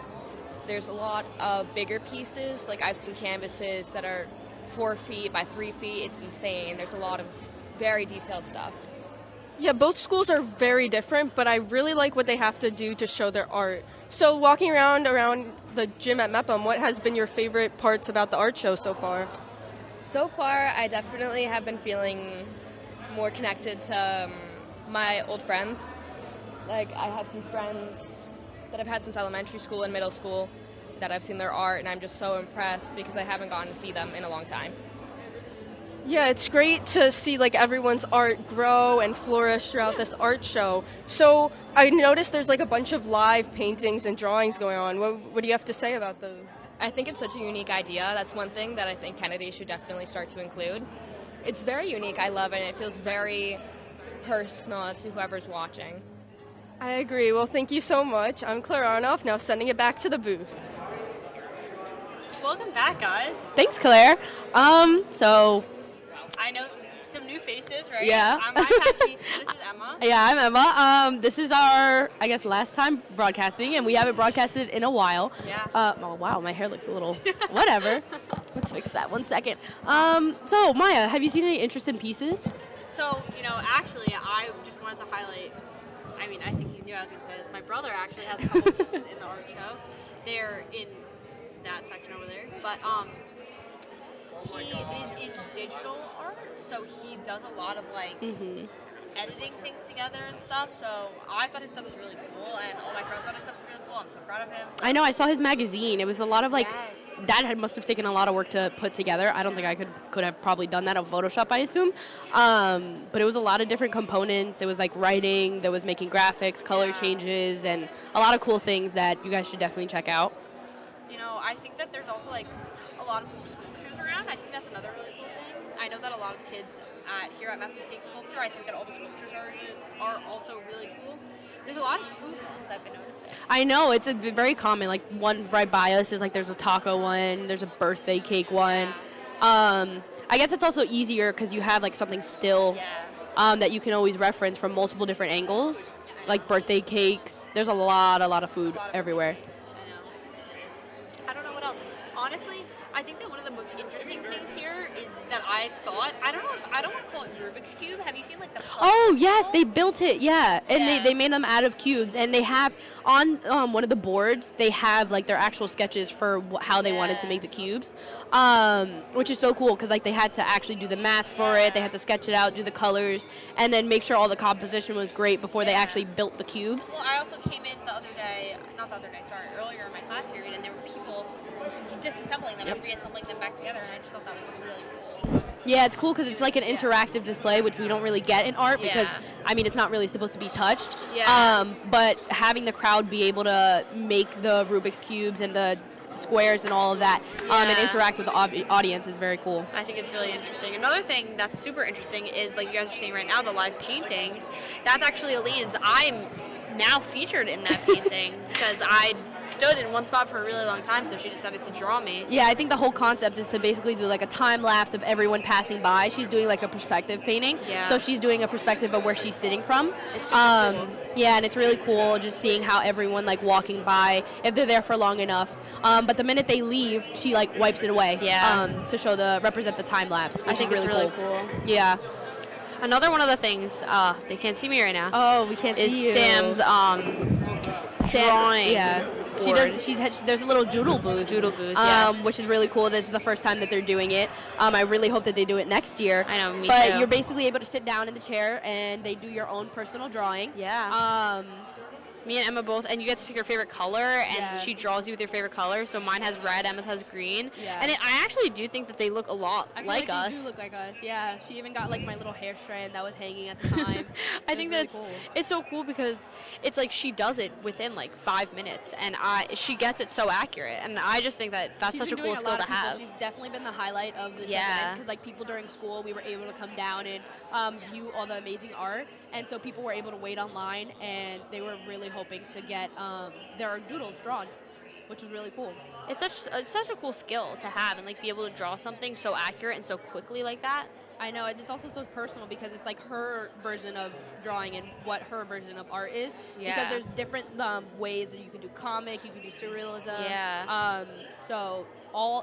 there's a lot of bigger pieces. Like I've seen canvases that are 4 feet by 3 feet. It's insane. There's a lot of very detailed stuff. Yeah, both schools are very different, but I really like what they have to do to show their art. So walking around the gym at Mepham, what has been your favorite parts about the art show so far? So far, I definitely have been feeling more connected to my old friends. Like, I have some friends that I've had since elementary school and middle school that I've seen their art, and I'm just so impressed because I haven't gotten to see them in a long time. Yeah, it's great to see like everyone's art grow and flourish throughout this art show. So I noticed there's like a bunch of live paintings and drawings going on. What do you have to say about those? I think it's such a unique idea. That's one thing that I think Kennedy should definitely start to include. It's very unique. I love it. It feels very personal to whoever's watching. I agree. Well, thank you so much. I'm Claire Arnoff, now sending it back to the booth. Welcome back, guys. Thanks, Claire. So I know some new faces, right? Yeah. I'm Cassie. This is Emma. yeah, I'm Emma. This is our, I guess, last time broadcasting, and we haven't broadcasted in a while. Yeah. Oh, wow, my hair looks a little, whatever. Let's fix that 1 second. So Maya, have you seen any interesting pieces? So, actually, I just wanted to highlight, I think he's new, I was going to say this. My brother actually has a couple pieces in the art show. They're in that section over there. But, he is in digital art, so he does a lot of, editing things together and stuff. So I thought his stuff was really cool, and all my friends thought his stuff was really cool. I'm so proud of him. So. I know, I saw his magazine. It was a lot of, that must have taken a lot of work to put together. I don't think I could have probably done that on Photoshop, I assume. But it was a lot of different components. There was, writing, there was making graphics, color changes, and a lot of cool things that you guys should definitely check out. I think that there's also, a lot of cool sculptures around. I think that's another really cool thing. I know that a lot of kids here at Mepham take sculpture. I think that all the sculptures are also really cool. There's a lot of food ones I've been noticing. I know, it's a very common. One right by us is there's a taco one, there's a birthday cake one. I guess it's also easier because you have something still that you can always reference from multiple different angles, like birthday cakes. There's a lot of food everywhere. I don't know what else. Honestly, I think that one of the most interesting things here is that I don't want to call it Rubik's Cube. Have you seen the puzzle? Oh, yes, they built it, yeah. And they made them out of cubes. And they have, on one of the boards, they have, their actual sketches for how they wanted to make the cubes, which is so cool because, they had to actually do the math for it. They had to sketch it out, do the colors, and then make sure all the composition was great before they actually built the cubes. Well, I also came in earlier in my class period, and there were people disassembling them and reassembling them back together, and I just thought that was really cool. Yeah, it's cool because it's an interactive display, which we don't really get in art because, it's not really supposed to be touched. Yeah. But having the crowd be able to make the Rubik's Cubes and the squares and all of that and interact with the audience is very cool. I think it's really interesting. Another thing that's super interesting is, you guys are seeing right now, the live paintings. That's actually Aline's. I'm now featured in that painting because I stood in one spot for a really long time, so she decided to draw me. Yeah, I think the whole concept is to basically do a time lapse of everyone passing by. She's doing a perspective painting, so she's doing a perspective of where she's sitting from. It's super cool. Yeah, and it's really cool just seeing how everyone walking by, if they're there for long enough. But the minute they leave, she wipes it away. To represent the time lapse, which I think is it's really cool. Yeah. Another one of the things, they can't see me right now. Oh, we can't see you. Is Sam's drawing. Yeah. She does. There's a little doodle booth. Yes. Which is really cool. This is the first time that they're doing it. I really hope that they do it next year. I know, me but too. You're basically able to sit down in the chair and they do your own personal drawing. Yeah. Me and Emma both, and you get to pick your favorite color, and she draws you with your favorite color. So mine has red, Emma's has green. Yeah. And I actually do think that they look a lot I feel like they us. do look like us. Yeah. She even got my little hair strand that was hanging at the time. I think really that's cool. It's so cool because it's she does it within 5 minutes, and she gets it so accurate, and I just think that that's such a cool skill to have. She's definitely been the highlight of this event because people during school we were able to come down and view all the amazing art, and so people were able to wait online, and they were really hoping to get their doodles drawn, which was really cool. It's such a cool skill to have, and be able to draw something so accurate and so quickly like that. I know, it's also so personal because it's like her version of drawing and what her version of art is. Yeah. Because there's different ways that you can do comic, you can do surrealism. Yeah. So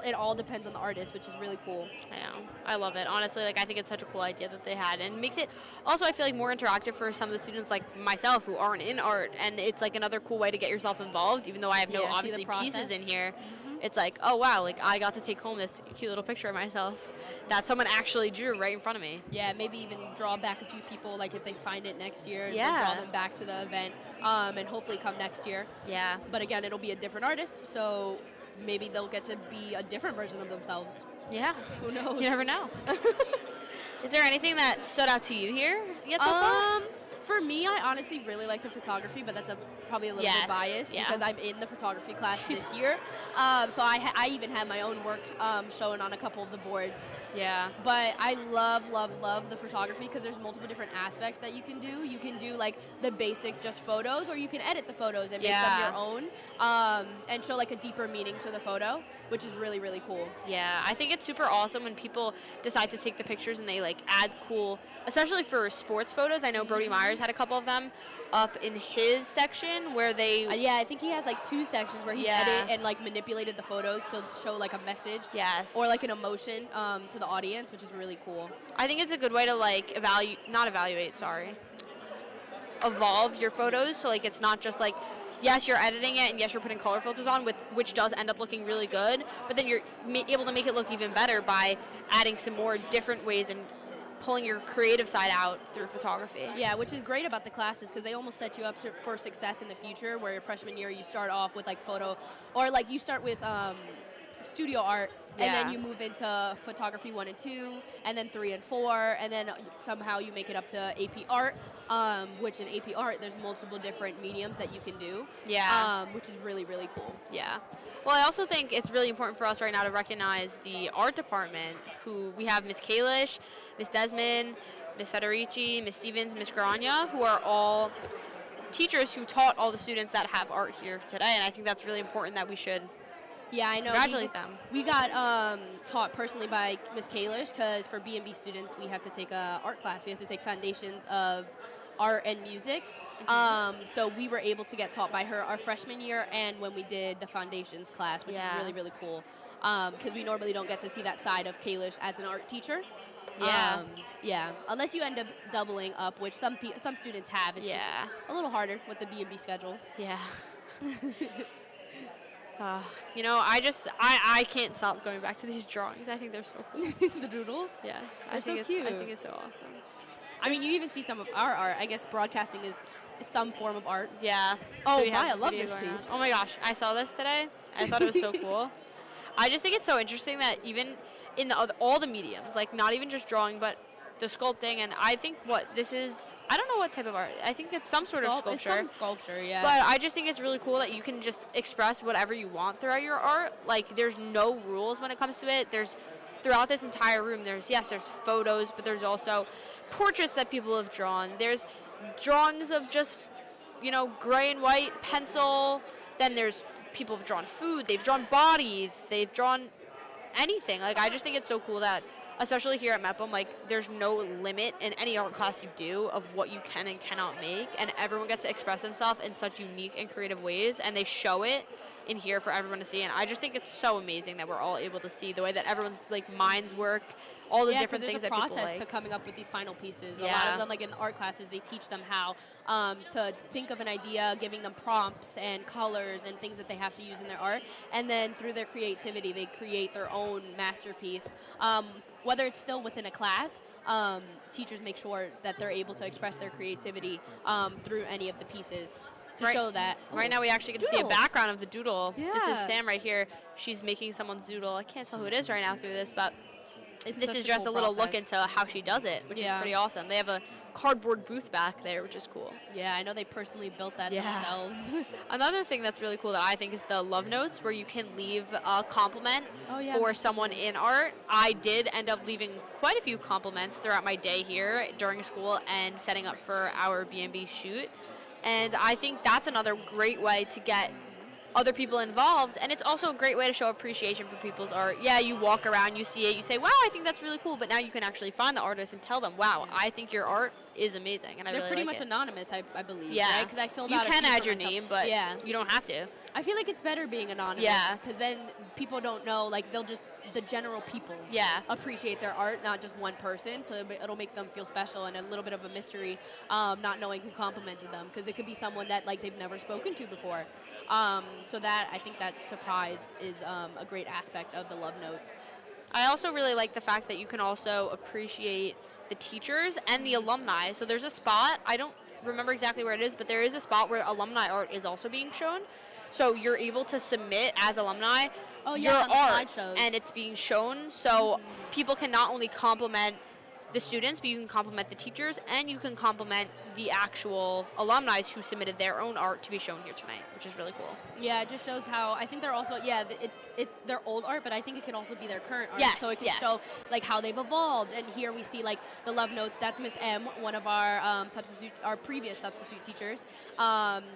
it all depends on the artist, which is really cool. I know. I love it. Honestly, like I think it's such a cool idea that they had, and it makes it also I feel like more interactive for some of the students like myself who aren't in art, and it's like another cool way to get yourself involved. Even though I have no Yeah, see the obviously pieces process. in here, it's like, oh wow, like I got to take home this cute little picture of myself that someone actually drew right in front of me. Yeah, maybe even draw back a few people, like if they find it next year, Yeah. then draw them back to the event, and hopefully come next year. Yeah. But again, it'll be a different artist, so maybe they'll get to be a different version of themselves. Yeah. Who knows? You never know. Is there anything that stood out to you here yet so far? For me, I honestly really like the photography, but that's probably a little Yes, bit biased yeah. because I'm in the photography class this year. So I even have my own work shown on a couple of the boards. Yeah. But I love the photography because there's multiple different aspects that you can do. You can do like the basic just photos, or you can edit the photos and make them your own and show like a deeper meaning to the photo, which is really, really cool. Yeah, I think it's super awesome when people decide to take the pictures and they like add cool, especially for sports photos. I know Brody Myers had a couple of them up in his section where they... yeah, I think he has like 2 sections where he's edited and like manipulated the photos to show like a message. Yes. Or like an emotion to the audience, which is really cool. I think it's a good way to like evolve your photos, so like it's not just like, yes, you're editing it and yes, you're putting color filters on, which does end up looking really good, but then you're able to make it look even better by adding some more different ways and pulling your creative side out through photography. Yeah, which is great about the classes because they almost set you up for success in the future, where your freshman year you start off with like photo, or like you start with studio art, and then you move into photography 1 and 2, and then 3 and 4, and then somehow you make it up to AP art, which in AP art there's multiple different mediums that you can do. Yeah. Which is really, really cool. Yeah. Well, I also think it's really important for us right now to recognize the art department, who we have Miss Kalish, Miss Desmond, Miss Federici, Miss Stevens, Miss Grania, who are all teachers who taught all the students that have art here today, and I think that's really important that we should I know. congratulate them. We got taught personally by Miss Kalish because for B&B students we have to take a art class. We have to take foundations of art and music. So we were able to get taught by her our freshman year and when we did the foundations class, which is really, really cool. Because we normally don't get to see that side of Kalish as an art teacher. Yeah. Unless you end up doubling up, which some students have. It's just a little harder with the B&B schedule. Yeah. You know, I can't stop going back to these drawings. I think they're so cool. The doodles? Yes. They're so cute. I think it's so awesome. I mean, you even see some of our art. I guess broadcasting is some form of art. Yeah. Oh, So we have I love video this going on. piece. Oh my gosh, I saw this today. I thought it was so cool. I just think it's so interesting that even in all the mediums, like not even just drawing, but the sculpting, and I think this is, I don't know what type of art. I think it's some sort of sculpture. It's some sculpture, yeah. But I just think it's really cool that you can just express whatever you want throughout your art. Like, there's no rules when it comes to it. Throughout this entire room, there's photos, but there's also portraits that people have drawn. There's drawings of just, gray and white pencil. Then there's people have drawn food. They've drawn bodies. They've drawn anything. Like, I just think it's so cool that, especially here at Mepham, like, there's no limit in any art class you do of what you can and cannot make, and everyone gets to express themselves in such unique and creative ways, and they show it in here for everyone to see, and I just think it's so amazing that we're all able to see the way that everyone's, like, minds work, all the different things that people like. there's a process to coming up with these final pieces. A Yeah. lot of them, like in art classes, they teach them how to think of an idea, giving them prompts and colors and things that they have to use in their art, and then through their creativity, they create their own masterpiece. Whether it's still within a class, teachers make sure that they're able to express their creativity through any of the pieces to show that. Right now we actually get to see a background of the doodle. Yeah. This is Sam right here. She's making someone's doodle. I can't tell who it is right now through this, but this is just a little look into how she does it, which is pretty awesome. They have a cardboard booth back there, which is cool. Yeah, I know they personally built that themselves. Another thing that's really cool that I think is the love notes, where you can leave a compliment for someone in art. I did end up leaving quite a few compliments throughout my day here during school and setting up for our B&B shoot. And I think that's another great way to get other people involved, and it's also a great way to show appreciation for people's art. Yeah, you walk around, you see it, you say, wow, I think that's really cool, but now you can actually find the artist and tell them, wow, I think your art is amazing, and I They're really pretty like much it. anonymous, I believe. Yeah, Because I filled you out. can a few add for your myself. name, but you don't have to. I feel like it's better being anonymous. Yeah. Because then people don't know, like, they'll just, the general people appreciate their art, not just one person. So it'll make them feel special and a little bit of a mystery, not knowing who complimented them. Because it could be someone that, like, they've never spoken to before. So that, I think that surprise is a great aspect of the love notes. I also really like the fact that you can also appreciate the teachers and the alumni. So there's a spot, I don't remember exactly where it is, but there is a spot where alumni art is also being shown. So you're able to submit as alumni your art, and it's being shown. So people can not only compliment the students, but you can compliment the teachers, and you can compliment the actual alumni who submitted their own art to be shown here tonight, which is really cool. Yeah, it just shows how, I think they're also, it's their old art, but I think it can also be their current art. Yes, so it can show, like, how they've evolved. And here we see, like, the love notes. That's Miss M, one of our our previous substitute teachers.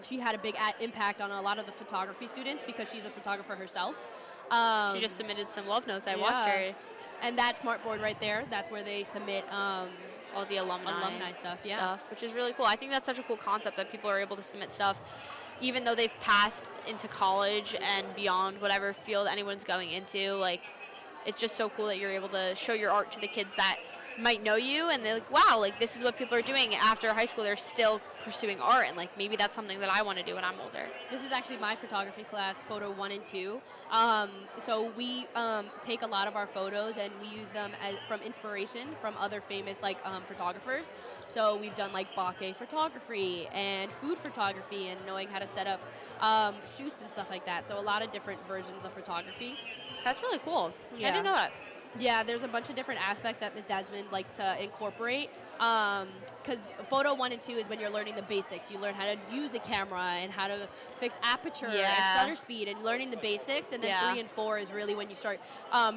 She had a big impact on a lot of the photography students because she's a photographer herself. She just submitted some love notes. I watched her. And that smartboard right there, that's where they submit all the alumni stuff, which is really cool. I think that's such a cool concept that people are able to submit stuff even though they've passed into college and beyond whatever field anyone's going into. Like, it's just so cool that you're able to show your art to the kids that might know you, and they're like, wow, like, this is what people are doing after high school. They're still pursuing art, and, like, maybe that's something that I want to do when I'm older. This is actually my photography class, photo 1 and 2. So we take a lot of our photos and we use them from inspiration from other famous, like, photographers. So we've done, like, bokeh photography and food photography and knowing how to set up shoots and stuff like that. So a lot of different versions of photography. That's really cool. Yeah. I didn't know that. Yeah, there's a bunch of different aspects that Ms. Desmond likes to incorporate. Because photo 1 and 2 is when you're learning the basics. You learn how to use a camera and how to fix aperture and shutter speed and learning the basics. And then 3 and 4 is really when you start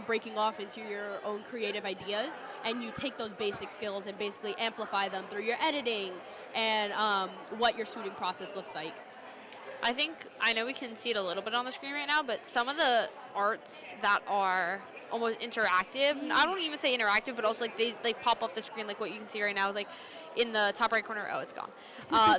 breaking off into your own creative ideas. And you take those basic skills and basically amplify them through your editing and what your shooting process looks like. I know we can see it a little bit on the screen right now, but some of the arts that are almost interactive, I don't even say interactive, but also, like, they pop off the screen, like what you can see right now is, like, in the top right corner, it's gone.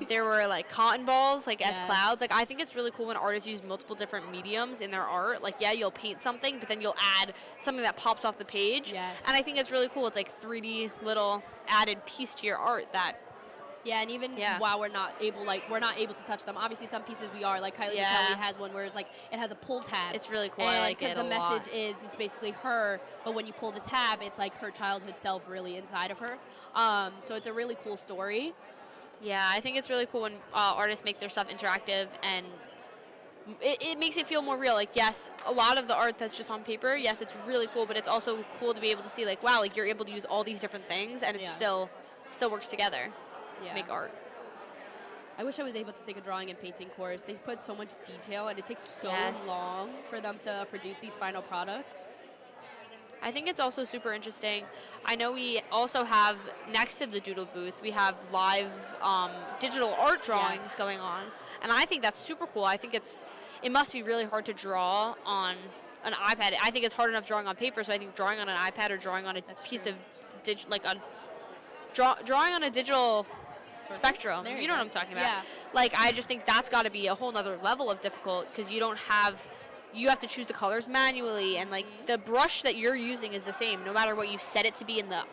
There were, like, cotton balls, like, as clouds. Like, I think it's really cool when artists use multiple different mediums in their art. Like, you'll paint something, but then you'll add something that pops off the page. Yes. And I think it's really cool. It's like 3D little added piece to your art that... Yeah, and even while we're not able to touch them. Obviously, some pieces we are. Like Kylie Kelly has one where it's like it has a pull tab. It's really cool. And I like it a lot. because the message is it's basically her, but when you pull the tab, it's like her childhood self really inside of her. So it's a really cool story. Yeah, I think it's really cool when artists make their stuff interactive and it makes it feel more real. Like, yes, a lot of the art that's just on paper, yes, it's really cool, but it's also cool to be able to see, like, wow, like, you're able to use all these different things and it still works together. To make art. I wish I was able to take a drawing and painting course. They put so much detail and it takes so long for them to produce these final products. I think it's also super interesting. I know we also have, next to the doodle booth, we have live digital art drawings going on. And I think that's super cool. I think it must be really hard to draw on an iPad. I think it's hard enough drawing on paper, so I think drawing on an iPad or drawing on a piece of drawing on a digital spectrum. You know what I'm talking about. Yeah. Like, I just think that's got to be a whole nother level of difficult because you have to choose the colors manually, and, like, the brush that you're using is the same no matter what you set it to be in the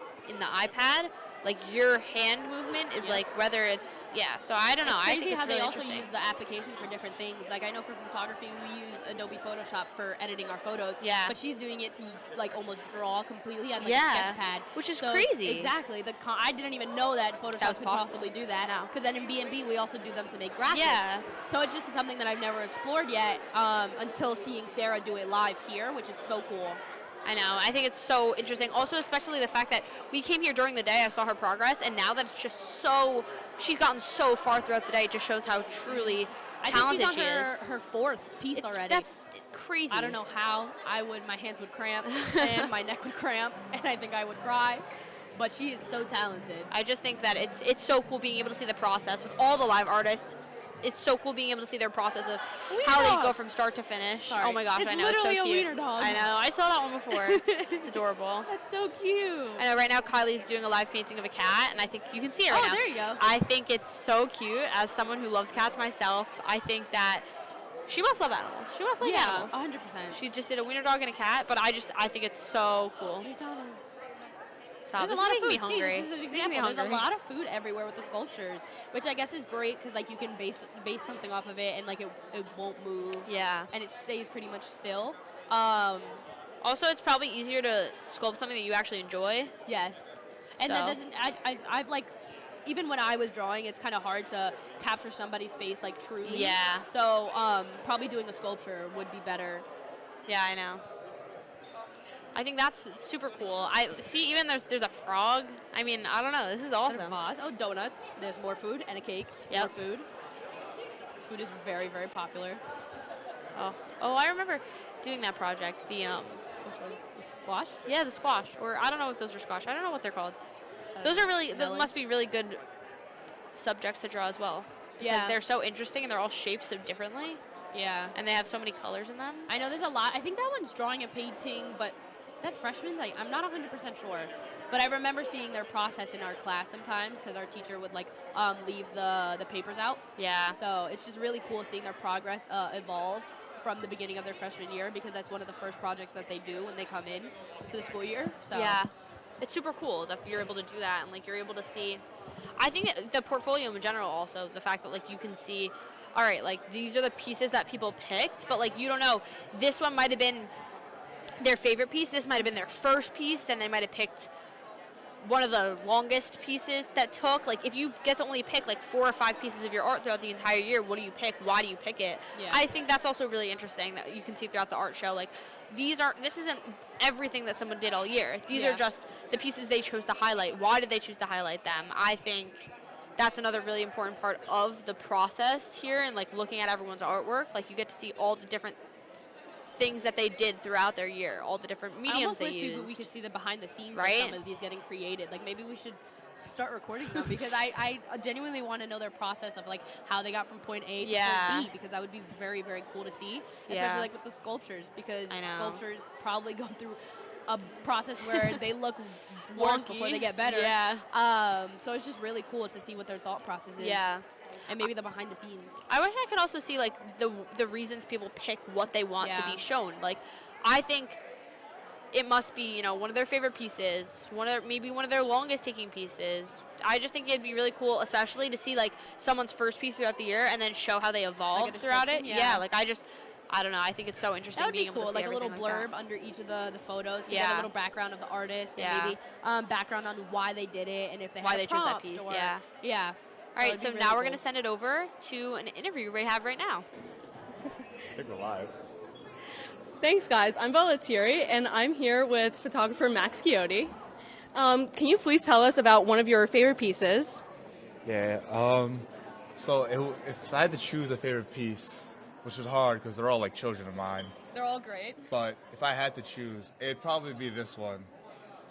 iPad. Like, your hand movement is like whether it's so I don't know. It's crazy I think it's how really they also interesting. use the application for different things. Like, I know for photography we use Adobe Photoshop for editing our photos. Yeah. But she's doing it to, like, almost draw completely as, like, a Yeah. sketch pad. Which is So, crazy. Exactly. I didn't even know that Photoshop could possibly do that. No. Because then in B&B we also do them to make graphics. Yeah. So it's just something that I've never explored yet until seeing Sarah do it live here, which is so cool. I know. I think it's so interesting. Also, especially the fact that we came here during the day, I saw her progress, and now that it's just she's gotten so far throughout the day, it just shows how truly talented I think she she's is. on her fourth piece already. That's crazy. I don't know how. My hands would cramp and my neck would cramp, and I think I would cry. But she is so talented. I just think that it's so cool being able to see the process with all the live artists it's so cool being able to see their process of how they go from start to finish. Sorry. Oh my gosh, It's I know, it's so literally a cute. wiener dog. I know, I saw that one before. It's adorable. That's so cute. I know right now Kylie's doing a live painting of a cat, and I think you can see it right now. Oh, there you go. I think it's so cute. As someone who loves cats myself, I think that she must love animals. She must like animals. 100%. She just did a wiener dog and a cat, but I think it's so cool. So There's this a lot is of making food. me See, hungry. this is an It's making me example. There's a hungry. lot of food everywhere with the sculptures, which I guess is great because like you can base something off of it and like it won't move. Yeah. And it stays pretty much still. Also, it's probably easier to sculpt something that you actually enjoy. Yes. And So. that doesn't. I've like. Even when I was drawing, it's kind of hard to capture somebody's face like truly. Yeah. So probably doing a sculpture would be better. Yeah, I know. I think that's super cool. I see. Even there's a frog. I mean, I don't know. This is And awesome. a vase. Oh, donuts. There's more food and a cake. Yep. More food. Food is very, very popular. Oh, I remember doing that project. The Which was the squash? Yeah, the squash. Or I don't know if those are squash. I don't know what they're called. Those are really. Those must be really good subjects to draw as well. Because Yeah. they're so interesting and they're all shaped so differently. Yeah. And they have so many colors in them. I know there's a lot. I think that one's drawing and painting, but is that freshman's? I'm not 100% sure. But I remember seeing their process in our class sometimes because our teacher would like leave the papers out. Yeah. So it's just really cool seeing their progress evolve from the beginning of their freshman year because that's one of the first projects that they do when they come in to the school year. So Yeah. It's super cool that you're able to do that and like you're able to see. I think the portfolio in general also, the fact that like you can see, all right, like these are the pieces that people picked, but like you don't know, this one might have been their favorite piece, this might have been their first piece, then they might have picked one of the longest pieces that took. Like if you get to only pick like 4 or 5 pieces of your art throughout the entire year, what do you pick? Why do you pick it? Yeah. I think that's also really interesting that you can see throughout the art show. Like this isn't everything that someone did all year. These are just the pieces they chose to highlight. Why did they choose to highlight them? I think that's another really important part of the process here and like looking at everyone's artwork. Like you get to see all the different things that they did throughout their year, all the different I mediums almost they wish used. we could see the behind the scenes Right? of some of these getting created. Like maybe we should start recording them because I genuinely want to know their process of like how they got from point A to point B because that would be very, very cool to see, especially like with the sculptures because sculptures probably go through a process where they look worse before they get better. Yeah. So it's just really cool to see what their thought process is. Yeah. And maybe the behind the scenes. I wish I could also see like the reasons people pick what they want to be shown. Like I think it must be, one of their favorite pieces, maybe one of their longest taking pieces. I just think it'd be really cool, especially to see like someone's first piece throughout the year and then show how they evolved throughout it. Yeah. Like I don't know. I think it's so interesting That would being be cool, able to see like a little everything blurb that. under each of the photos to get a little background of the artist and maybe background on why they did it and if they Why had they a chose that prompt piece, or- yeah. Yeah. All right, it'd so be now really we're going cool. to send it over to an interview we have right now. I think we're live. Thanks, guys. I'm Bella Thierry, and I'm here with photographer Max Chiotti. Can you please tell us about one of your favorite pieces? Yeah. If I had to choose a favorite piece, which was hard because they're all like children of mine, They're all great. but if I had to choose, it'd probably be this one.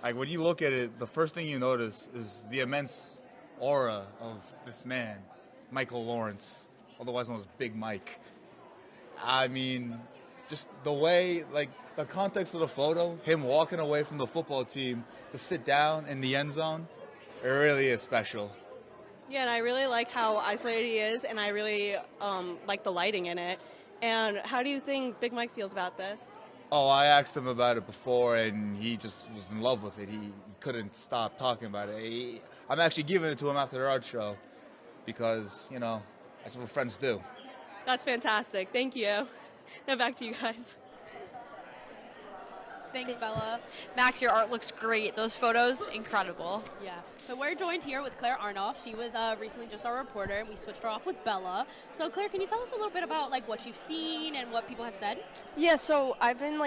Like when you look at it, the first thing you notice is the immense aura of this man, Michael Lawrence, otherwise known as Big Mike. I mean, just the way, like the context of the photo, him walking away from the football team to sit down in the end zone, it really is special. Yeah, and I really like how isolated he is, and I really like the lighting in it. And how do you think Big Mike feels about this? Oh, I asked him about it before, and he just was in love with it. He couldn't stop talking about it. I'm actually giving it to him after the art show because, that's what friends do. That's fantastic. Thank you. Now back to you guys. Thanks, Bella. Max, your art looks great. Those photos, incredible. Yeah. So we're joined here with Claire Arnoff. She was recently just our reporter, and we switched her off with Bella. So Claire, can you tell us a little bit about like what you've seen and what people have said? Yeah, so I've been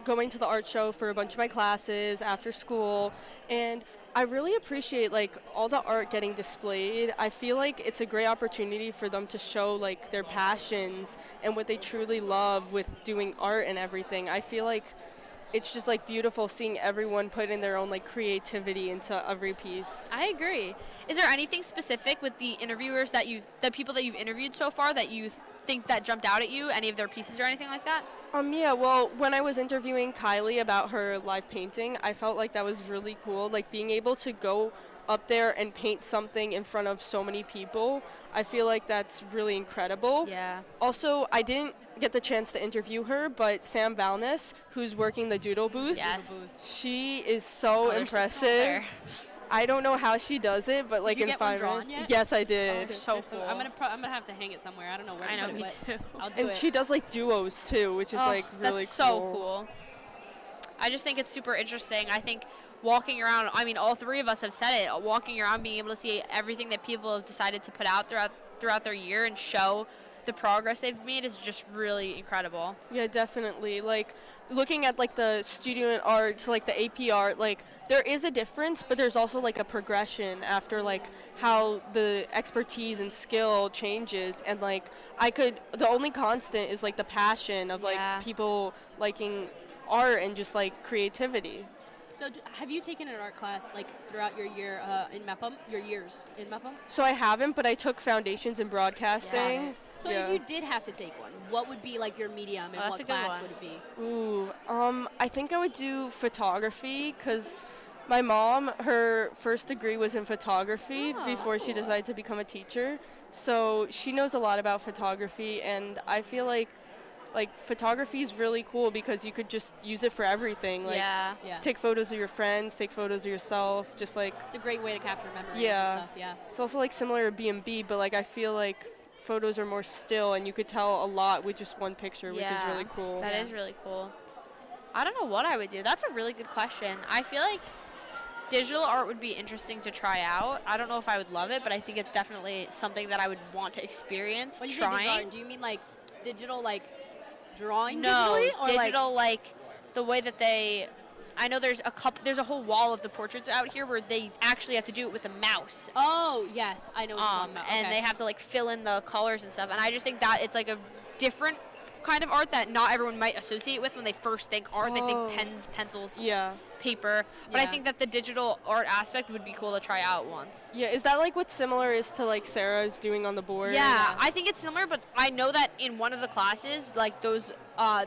going to the art show for a bunch of my classes after school, and I really appreciate all the art getting displayed. I feel like it's a great opportunity for them to show their passions and what they truly love with doing art and everything. I feel like it's just like beautiful seeing everyone put in their own like creativity into every piece. I agree. Is there anything specific with the interviewers the people that you've interviewed so far that you think that jumped out at you? Any of their pieces or anything like that? Yeah, well, when I was interviewing Kylie about her live painting, I felt like that was really cool. Like being able to go up there and paint something in front of so many people, I feel like that's really incredible. Yeah. Also, I didn't get the chance to interview her, but Sam Valnes, who's working the doodle booth, Yes. she is so there's just still impressive. I don't know how she does it, but like Did you in get one 5 drawn minutes. yet? Yes, I did. So cool. I'm gonna have to hang it somewhere. I don't know where. I know, to me put too. it, but I'll do And it. she does like duos too, which is like really that's so cool. I just think it's super interesting. I think walking around, I mean, all three of us have said it, walking around, being able to see everything that people have decided to put out throughout their year and show the progress they've made is just really incredible. Yeah, definitely. Like looking at like the student art to like the AP art, like there is a difference, but there's also like a progression after like how the expertise and skill changes. And like the only constant is like the passion of like people liking art and just like creativity. So have you taken an art class like throughout your year in Mepham? Your years in Mepham? So I haven't, but I took foundations in broadcasting. Yes. So if you did have to take one, what would be like your medium and that's what a good class one. would it be? Ooh, I think I would do photography because my mom, her first degree was in photography before she decided to become a teacher. So she knows a lot about photography, and I feel like photography is really cool because you could just use it for everything. Like take photos of your friends, take photos of yourself, just like It's a great way to capture memories yeah. and stuff, yeah. It's also like similar to B&B, but like I feel like photos are more still and you could tell a lot with just one picture, which is really cool. That is really cool. I don't know what I would do. That's a really good question. I feel like digital art would be interesting to try out. I don't know if I would love it, but I think it's definitely something that I would want to experience. When you say digital art, do you mean like digital like drawing No, digitally? Or digital like the way that I know there's a whole wall of the portraits out here where they actually have to do it with a mouse. Oh, yes, I know what you're talking about. And Okay. they have to like fill in the colors and stuff. And I just think that it's like a different kind of art that not everyone might associate with when they first think art. They think pens, pencils, paper. But I think that the digital art aspect would be cool to try out once. Yeah, is that like what similar is to like Sarah's doing on the board? Yeah, I think it's similar, but I know that in one of the classes, like those,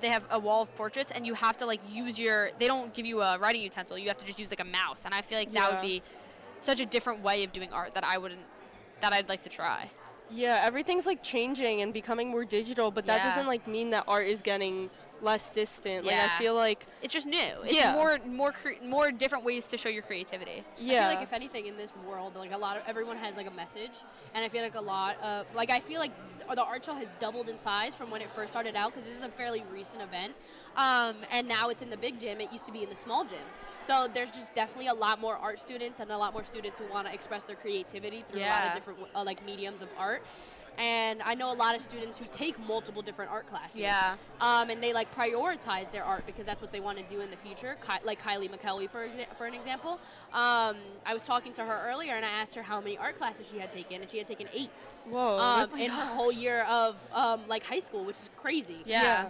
they have a wall of portraits, and you have to like use they don't give you a writing utensil. You have to just use like a mouse, and I feel like that would be such a different way of doing art that I'd like to try. Yeah, everything's like changing and becoming more digital, but that doesn't like mean that art is getting less distant. Like I feel like it's just new. It's more different ways to show your creativity. I feel like if anything in this world, like everyone has like a message, and I feel like a lot of I feel like the art show has doubled in size from when it first started out because this is a fairly recent event, and now it's in the big gym. It used to be in the small gym. So there's just definitely a lot more art students and a lot more students who want to express their creativity through a lot of different like mediums of art. And I know a lot of students who take multiple different art classes. Yeah. And they like prioritize their art because that's what they want to do in the future. Like Kylie McKelvey, for an example. I was talking to her earlier and I asked her how many art classes she had taken, and she had taken 8. Whoa. In her whole year of like high school, which is crazy. Yeah.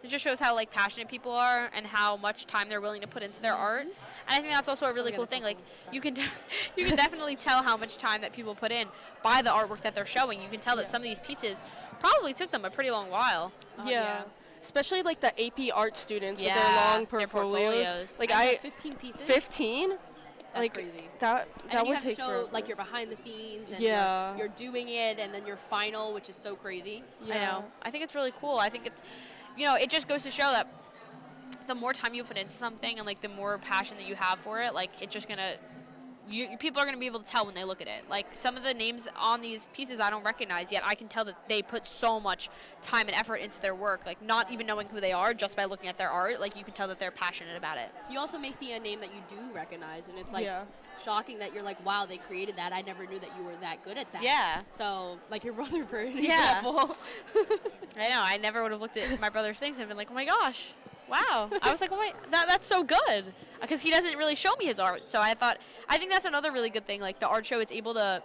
It just shows how like passionate people are and how much time they're willing to put into their art. And I think that's also a really cool thing. Like you can definitely tell how much time that people put in by the artwork that they're showing. You can tell that some of these pieces probably took them a pretty long while. Yeah. Especially like the AP art students with their long portfolios. Like And 15 pieces. 15? That's like crazy. That And then you would have take to show forever. like your behind the scenes and Yeah. you're doing it, and then your final, which is so crazy. I know. I think it's really cool. I think it's, it just goes to show that the more time you put into something and like the more passion that you have for it, like it's just gonna, people are gonna be able to tell when they look at it. Like some of the names on these pieces I don't recognize yet. I can tell that they put so much time and effort into their work. Like not even knowing who they are, just by looking at their art, like you can tell that they're passionate about it. You also may see a name that you do recognize, and it's like shocking that you're like, wow, they created that. I never knew that you were that good at that. Yeah. So like your brother, for an Yeah. example. I know. I never would have looked at my brother's things and been like, oh my gosh, wow. I was like, oh my, that's so good. Because he doesn't really show me his art. So I think that's another really good thing. Like the art show, it's able to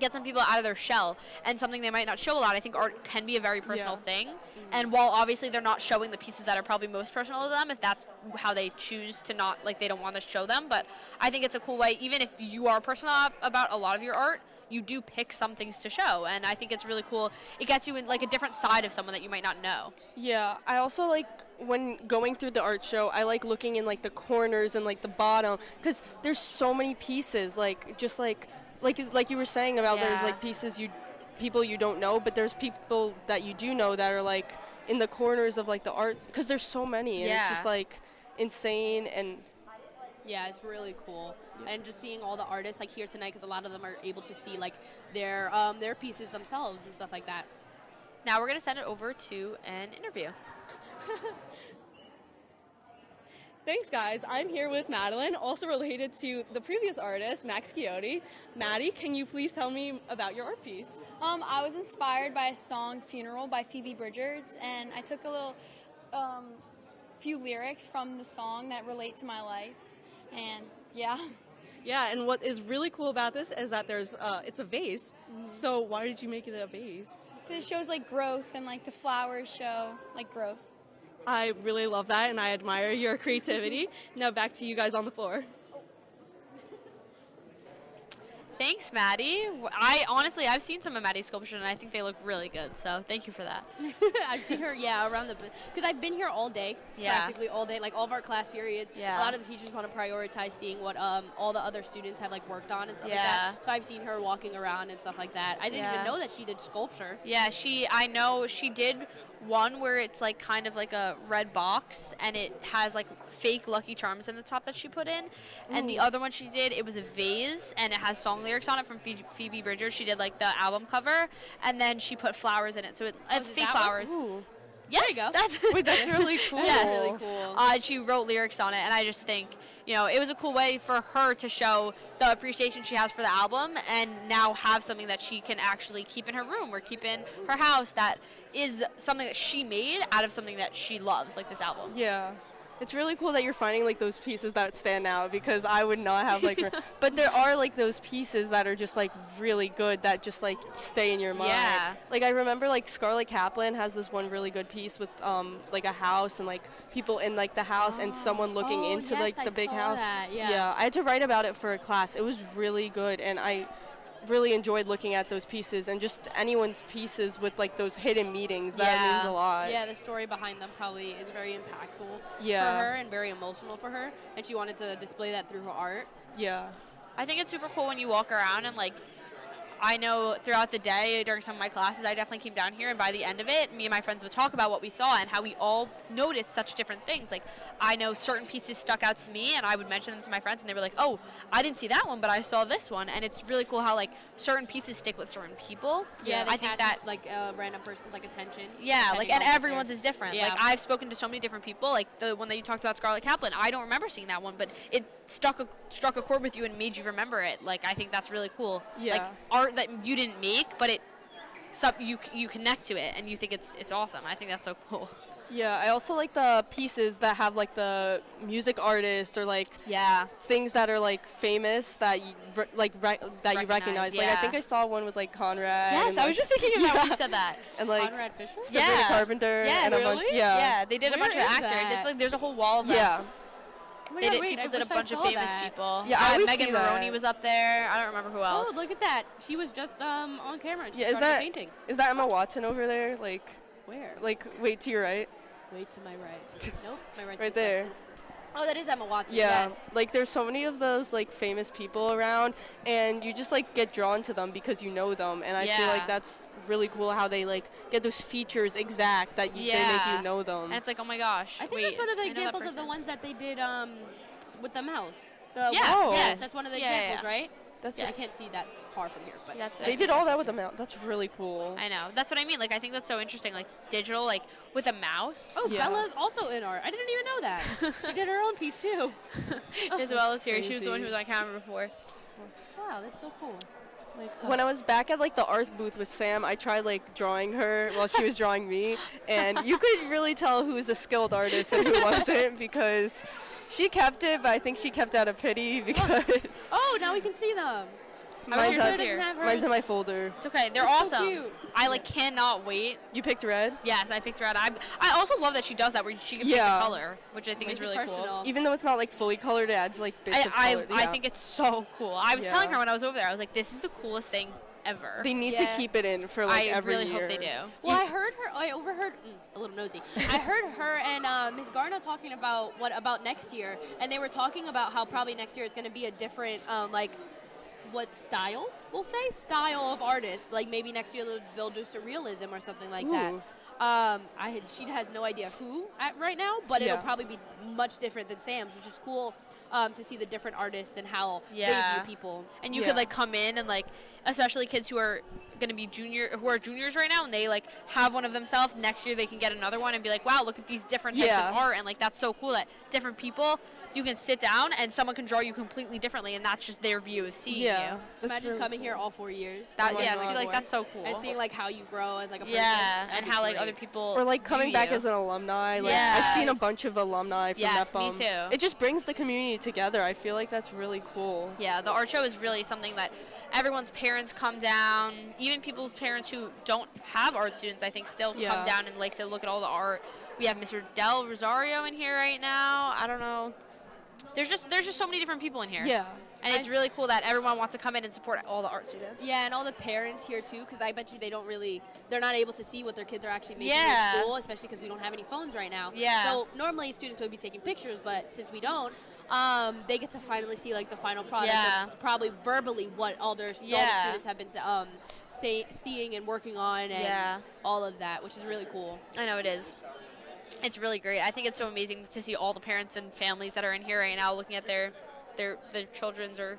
get some people out of their shell and something they might not show a lot. I think art can be a very personal thing. And while obviously they're not showing the pieces that are probably most personal to them, if that's how they choose to not, like, they don't want to show them, but I think it's a cool way, even if you are personal about a lot of your art, you do pick some things to show, and I think it's really cool. It gets you in, like, a different side of someone that you might not know. Yeah, I also like when going through the art show, I like looking in, like, the corners and, like, the bottom, because there's so many pieces, like, just like you were saying about there's, like, people you don't know, but there's people that you do know that are, like, in the corners of, like, the art, because there's so many, and it's just, like, insane. And yeah, it's really cool. And just seeing all the artists, like, here tonight, because a lot of them are able to see, like, their pieces themselves and stuff like that. Now we're going to send it over to an interview. Thanks, guys. I'm here with Madeline, also related to the previous artist, Max Quixote. Maddie, can you please tell me about your art piece? I was inspired by a song, Funeral, by Phoebe Bridgers, and I took a little few lyrics from the song that relate to my life, and yeah. Yeah, and what is really cool about this is that there's it's a vase. So why did you make it a vase? So it shows, like, growth, and, like, the flowers show, like, growth. I really love that, and I admire your creativity. Now back to you guys on the floor. Thanks, Maddie. I've seen some of Maddie's sculptures, and I think they look really good, so thank you for that. I've seen her, around because I've been here all day, practically all day, like all of our class periods. Yeah. A lot of the teachers want to prioritize seeing what all the other students have, like, worked on and stuff like that. So I've seen her walking around and stuff like that. I didn't even know that she did sculpture. Yeah, I know she did one where it's, like, kind of like a red box, and it has, like, fake Lucky Charms in the top that she put in. And the other one she did, it was a vase, and it has song lyrics on it from Phoebe Bridgers. She did, like, the album cover, and then she put flowers in it. So it fake flowers. Yes, there you go. That's really cool. Yes. Really cool. She wrote lyrics on it, and I just think, it was a cool way for her to show the appreciation she has for the album, and now have something that she can actually keep in her room or keep in her house that is something that she made out of something that she loves, like this album. yeah. It's really cool that you're finding, like, those pieces that stand out, because I would not have, like, but there are, like, those pieces that are just, like, really good that just, like, stay in your mind. Yeah. Like, I remember, like, Scarlett Kaplan has this one really good piece with, like, a house and, like, people in, like, the house and someone looking into, like, the big house. Yeah. I had to write about it for a class. It was really good, and I really enjoyed looking at those pieces, and just anyone's pieces with, like, those hidden meanings. That means a lot. Yeah, the story behind them probably is very impactful for her and very emotional for her, and she wanted to display that through her art. Yeah. I think it's super cool when you walk around and, like, I know throughout the day during some of my classes, I definitely came down here, and by the end of it, me and my friends would talk about what we saw and how we all noticed such different things. Like, I know certain pieces stuck out to me, and I would mention them to my friends, and they were like, oh, I didn't see that one, but I saw this one. And it's really cool how, like, certain pieces stick with certain people. Yeah, I think that, like, a random person's, like, attention. yeah, like, and everyone's is different. Yeah. Like, I've spoken to so many different people. Like, the one that you talked about, Scarlett Kaplan, I don't remember seeing that one, but it struck a chord with you and made you remember it. Like, I think that's really cool. Yeah. Like, art that you didn't make, but you connect to it and you think it's awesome. I think that's so cool. Yeah, I also like the pieces that have, like, the music artists or, like, things that are, like, famous that you you recognize. Like, I think I saw one with, like, Conrad. Yes, and, I like, was just thinking about when you said that. And, like, Conrad Fisher? Sabrina Carpenter. Yeah, and a bunch. Yeah. They did a bunch of Where is actors. that? It's like there's a whole wall of them. Yeah. Oh my They God, did, wait, people I did a wish I bunch of saw famous that. people. Yeah, I always Megan see that. Maroney was up there. I don't remember who else. Oh, look at that. She was just on camera. And she Yeah, is started that painting. is that Emma Watson over there? Like, Where? like, wait to your right. Wait to my right. Nope, my right's Right this way. there. Oh, that is Emma Watson. Yeah, Yes. like, there's so many of those, like, famous people around, and you just, like, get drawn to them because you know them, and I feel like that's really cool how they, like, get those features exact that they make you know them. And it's like, oh my gosh. I think that's one of the examples of the ones that they did with the mouse. Yes, that's one of the Yeah, examples, right? That's I can't see that far from here, but They did all that with the mouse. That's really cool. I know. That's what I mean. Like, I think that's so interesting. Like, digital, like, with a mouse. Oh, Bella's also in art. I didn't even know that. She did her own piece too. As well as here. She was the one who was on camera before. Wow, that's so cool. Like, when I was back at, like, the art booth with Sam, I tried, like, drawing her while she was drawing me, and you could really tell who was a skilled artist and who wasn't, because she kept it, but I think she kept out of pity because... Oh, now we can see them. Mine's, Yours doesn't have hers? mine's in my folder. It's okay. They're It's so awesome. cute. I like cannot wait. You picked red? Yes, I picked red. I also love that she does that where she can pick the color, which I think is really cool. Even though it's not like fully colored, it adds like bits of color. I think it's so cool. I was Yeah. telling her when I was over there, I was like, this is the coolest thing ever. They need to keep it in for like every really year. hope they do. Well, I overheard, a little nosy. I heard her and Ms. Garno talking about next year, and they were talking about how probably next year it's going to be a different, what style, we'll say? Style of artist. Like maybe next year they'll do surrealism or something like that. She has no idea who right now, but it'll probably be much different than Sam's, which is cool to see the different artists and how they view people. And you could like come in and like, especially kids who are going to be juniors right now, and they like have one of themselves. Next year they can get another one and be like, wow, look at these different types of art, and like that's so cool that different people. You can sit down and someone can draw you completely differently, and that's just their view of seeing you. Imagine coming here all 4 years. See, like that's so cool. And seeing like how you grow as like a person. Yeah, That'd and be how like great. other people Or like coming view back you. as an alumni. Like I've seen a bunch of alumni from Yes, me Mepham. too. It just brings the community together. I feel like that's really cool. Yeah, the art show is really something that everyone's parents come down. Even people's parents who don't have art students, I think, still come down and like to look at all the art. We have Mr. Del Rosario in here right now. I don't know. There's just so many different people in here. Yeah. And it's really cool that everyone wants to come in and support all the art students. Yeah, and all the parents here too, because I bet you they're not able to see what their kids are actually making Yeah. in school, especially because we don't have any phones right now. Yeah. So normally students would be taking pictures, but since we don't, they get to finally see like the final product. Yeah. Of probably verbally what all the students have been seeing and working on, and all of that, which is really cool. I know it is. It's really great. I think it's so amazing to see all the parents and families that are in here right now looking at their children's or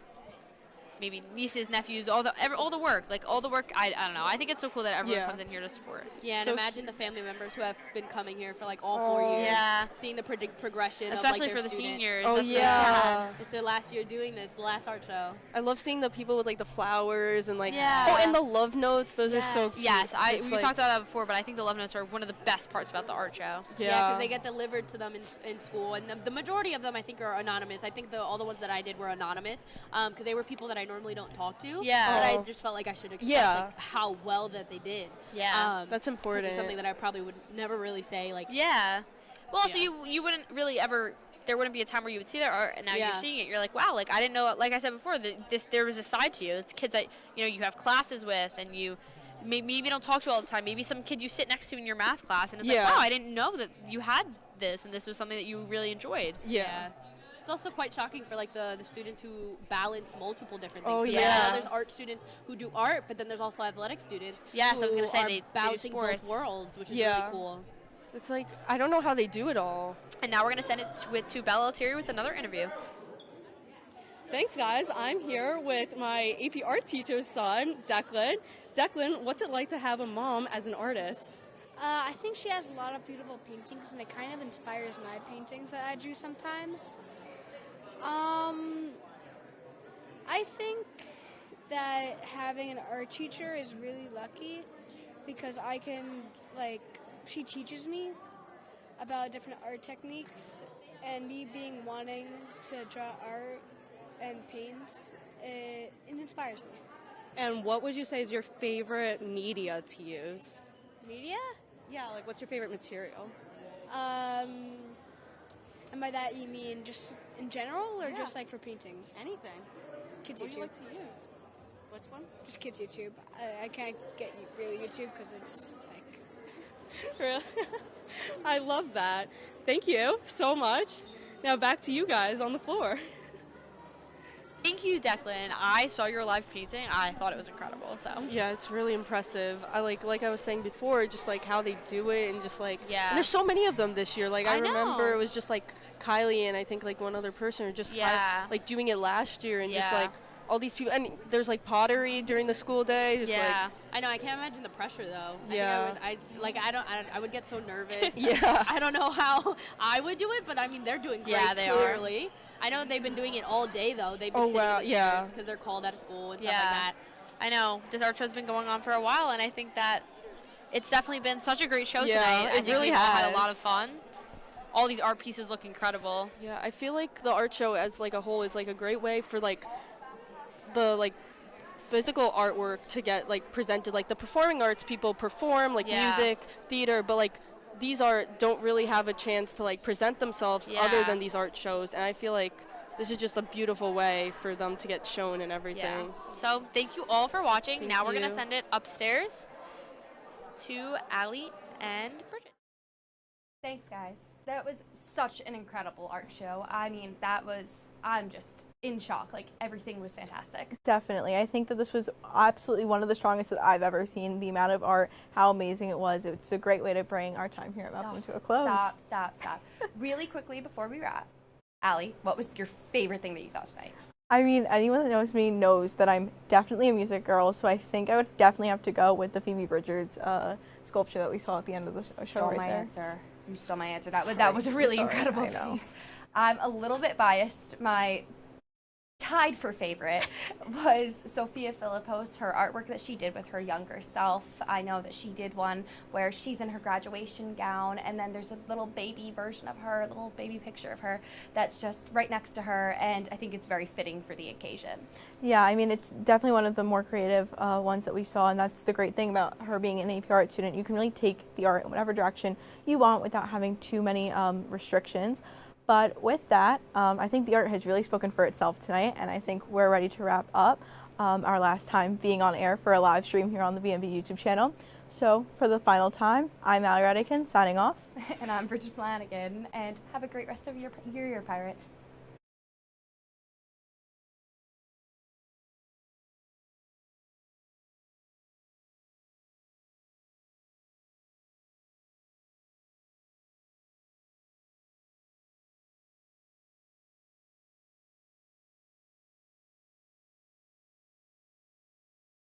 maybe nieces, nephews, all the work. I don't know. I think it's so cool that everyone comes in here to support. Yeah, and So imagine the family members who have been coming here for like all 4 years. Yeah. Seeing the progression Especially of like their for the student. seniors. Oh, That's so yeah. sad. It's their last year doing this, the last art show. I love seeing the people with like the flowers and like Yeah. and the love notes. Those are so cute. Yes, Just, we like- talked about that before, but I think the love notes are one of the best parts about the art show. Yeah, because they get delivered to them in school, and the majority of them I think are anonymous. I think all the ones that I did were anonymous, because they were people that I normally don't talk to. Yeah. But I just felt like I should express like how well that they did. Yeah. That's 'cause important. It's something that I probably would never really say. Like Yeah. Well, also you wouldn't really ever. There wouldn't be a time where you would see their art, and now you're seeing it. You're like, wow, like I didn't know. Like I said before, there was a side to you. It's kids that you have classes with, and you maybe don't talk to all the time. Maybe some kid you sit next to in your math class, and it's like, wow, I didn't know that you had this, and this was something that you really enjoyed. Yeah. It's also quite shocking for like the students who balance multiple different things. Oh, So yeah. there's art students who do art, but then there's also athletic students. Yes, I was gonna who say are they do balancing both sports. worlds, which is Yeah. really cool. It's like I don't know how they do it all. And now we're gonna send it to Bella Altieri with another interview. Thanks, guys. I'm here with my AP art teacher's son, Declan. Declan, what's it like to have a mom as an artist? I think she has a lot of beautiful paintings, and it kind of inspires my paintings that I do sometimes. I think that having an art teacher is really lucky because I can, she teaches me about different art techniques, and me wanting to draw art and paint, it inspires me. And what would you say is your favorite media to use? Media? Yeah, like what's your favorite material? And by that you mean just in general, or just like for paintings? Anything. Kids What YouTube. do you like to use? Which one? Just kids YouTube. I can't get real YouTube because it's like. Really? I love that. Thank you so much. Now back to you guys on the floor. Thank you, Declan. I saw your live painting. I thought it was incredible. So Yeah, it's really impressive. I like I was saying before, just like how they do it, and just like and there's so many of them this year. Like I remember know. it was just like Kylie and I think like one other person, or just like doing it last year, and just like all these people. And there's like pottery during the school day. Just like I know. I can't imagine the pressure though. Yeah. I would get so nervous. Yeah. I don't know how I would do it, but I mean they're doing great. Yeah, they are. clearly. I know they've been doing it all day though. They've been sitting in the chairs because they're called out of school and stuff like that. I know. This art show's been going on for a while, and I think that it's definitely been such a great show Yeah, tonight. it I think really we've all had a lot of has. fun. All these art pieces look incredible. Yeah, I feel like the art show as like a whole is like a great way for like the physical artwork to get like presented. Like the performing arts people perform like music, theater, but like these art don't really have a chance to like present themselves other than these art shows. And I feel like this is just a beautiful way for them to get shown and everything. Yeah. So thank you all for watching. Thank now we're going you. to send it upstairs to Allie and Bridget. Thanks, guys. That was such an incredible art show. I mean, I'm just in shock. Like, everything was fantastic. Definitely. I think that this was absolutely one of the strongest that I've ever seen. The amount of art, how amazing it was. It's a great way to bring our time here at Mepham to a close. Stop. Really quickly before we wrap, Allie, what was your favorite thing that you saw tonight? I mean, anyone that knows me knows that I'm definitely a music girl, so I think I would definitely have to go with the Phoebe Bridgers sculpture that we saw at the end of the show right there. Answer. You stole my answer. That was a really incredible piece. I'm a little bit biased. My tied for favorite was Sophia Philippos, her artwork that she did with her younger self. I know that she did one where she's in her graduation gown, and then there's a little baby version of her, a little baby picture of her that's just right next to her, and I think it's very fitting for the occasion. Yeah, I mean, it's definitely one of the more creative ones that we saw, and that's the great thing about her being an AP art student. You can really take the art in whatever direction you want without having too many restrictions. But with that, I think the art has really spoken for itself tonight, and I think we're ready to wrap up our last time being on air for a live stream here on the BMB YouTube channel. So for the final time, I'm Allie Redican signing off. And I'm Bridget Flanagan, and have a great rest of your year, Pirates.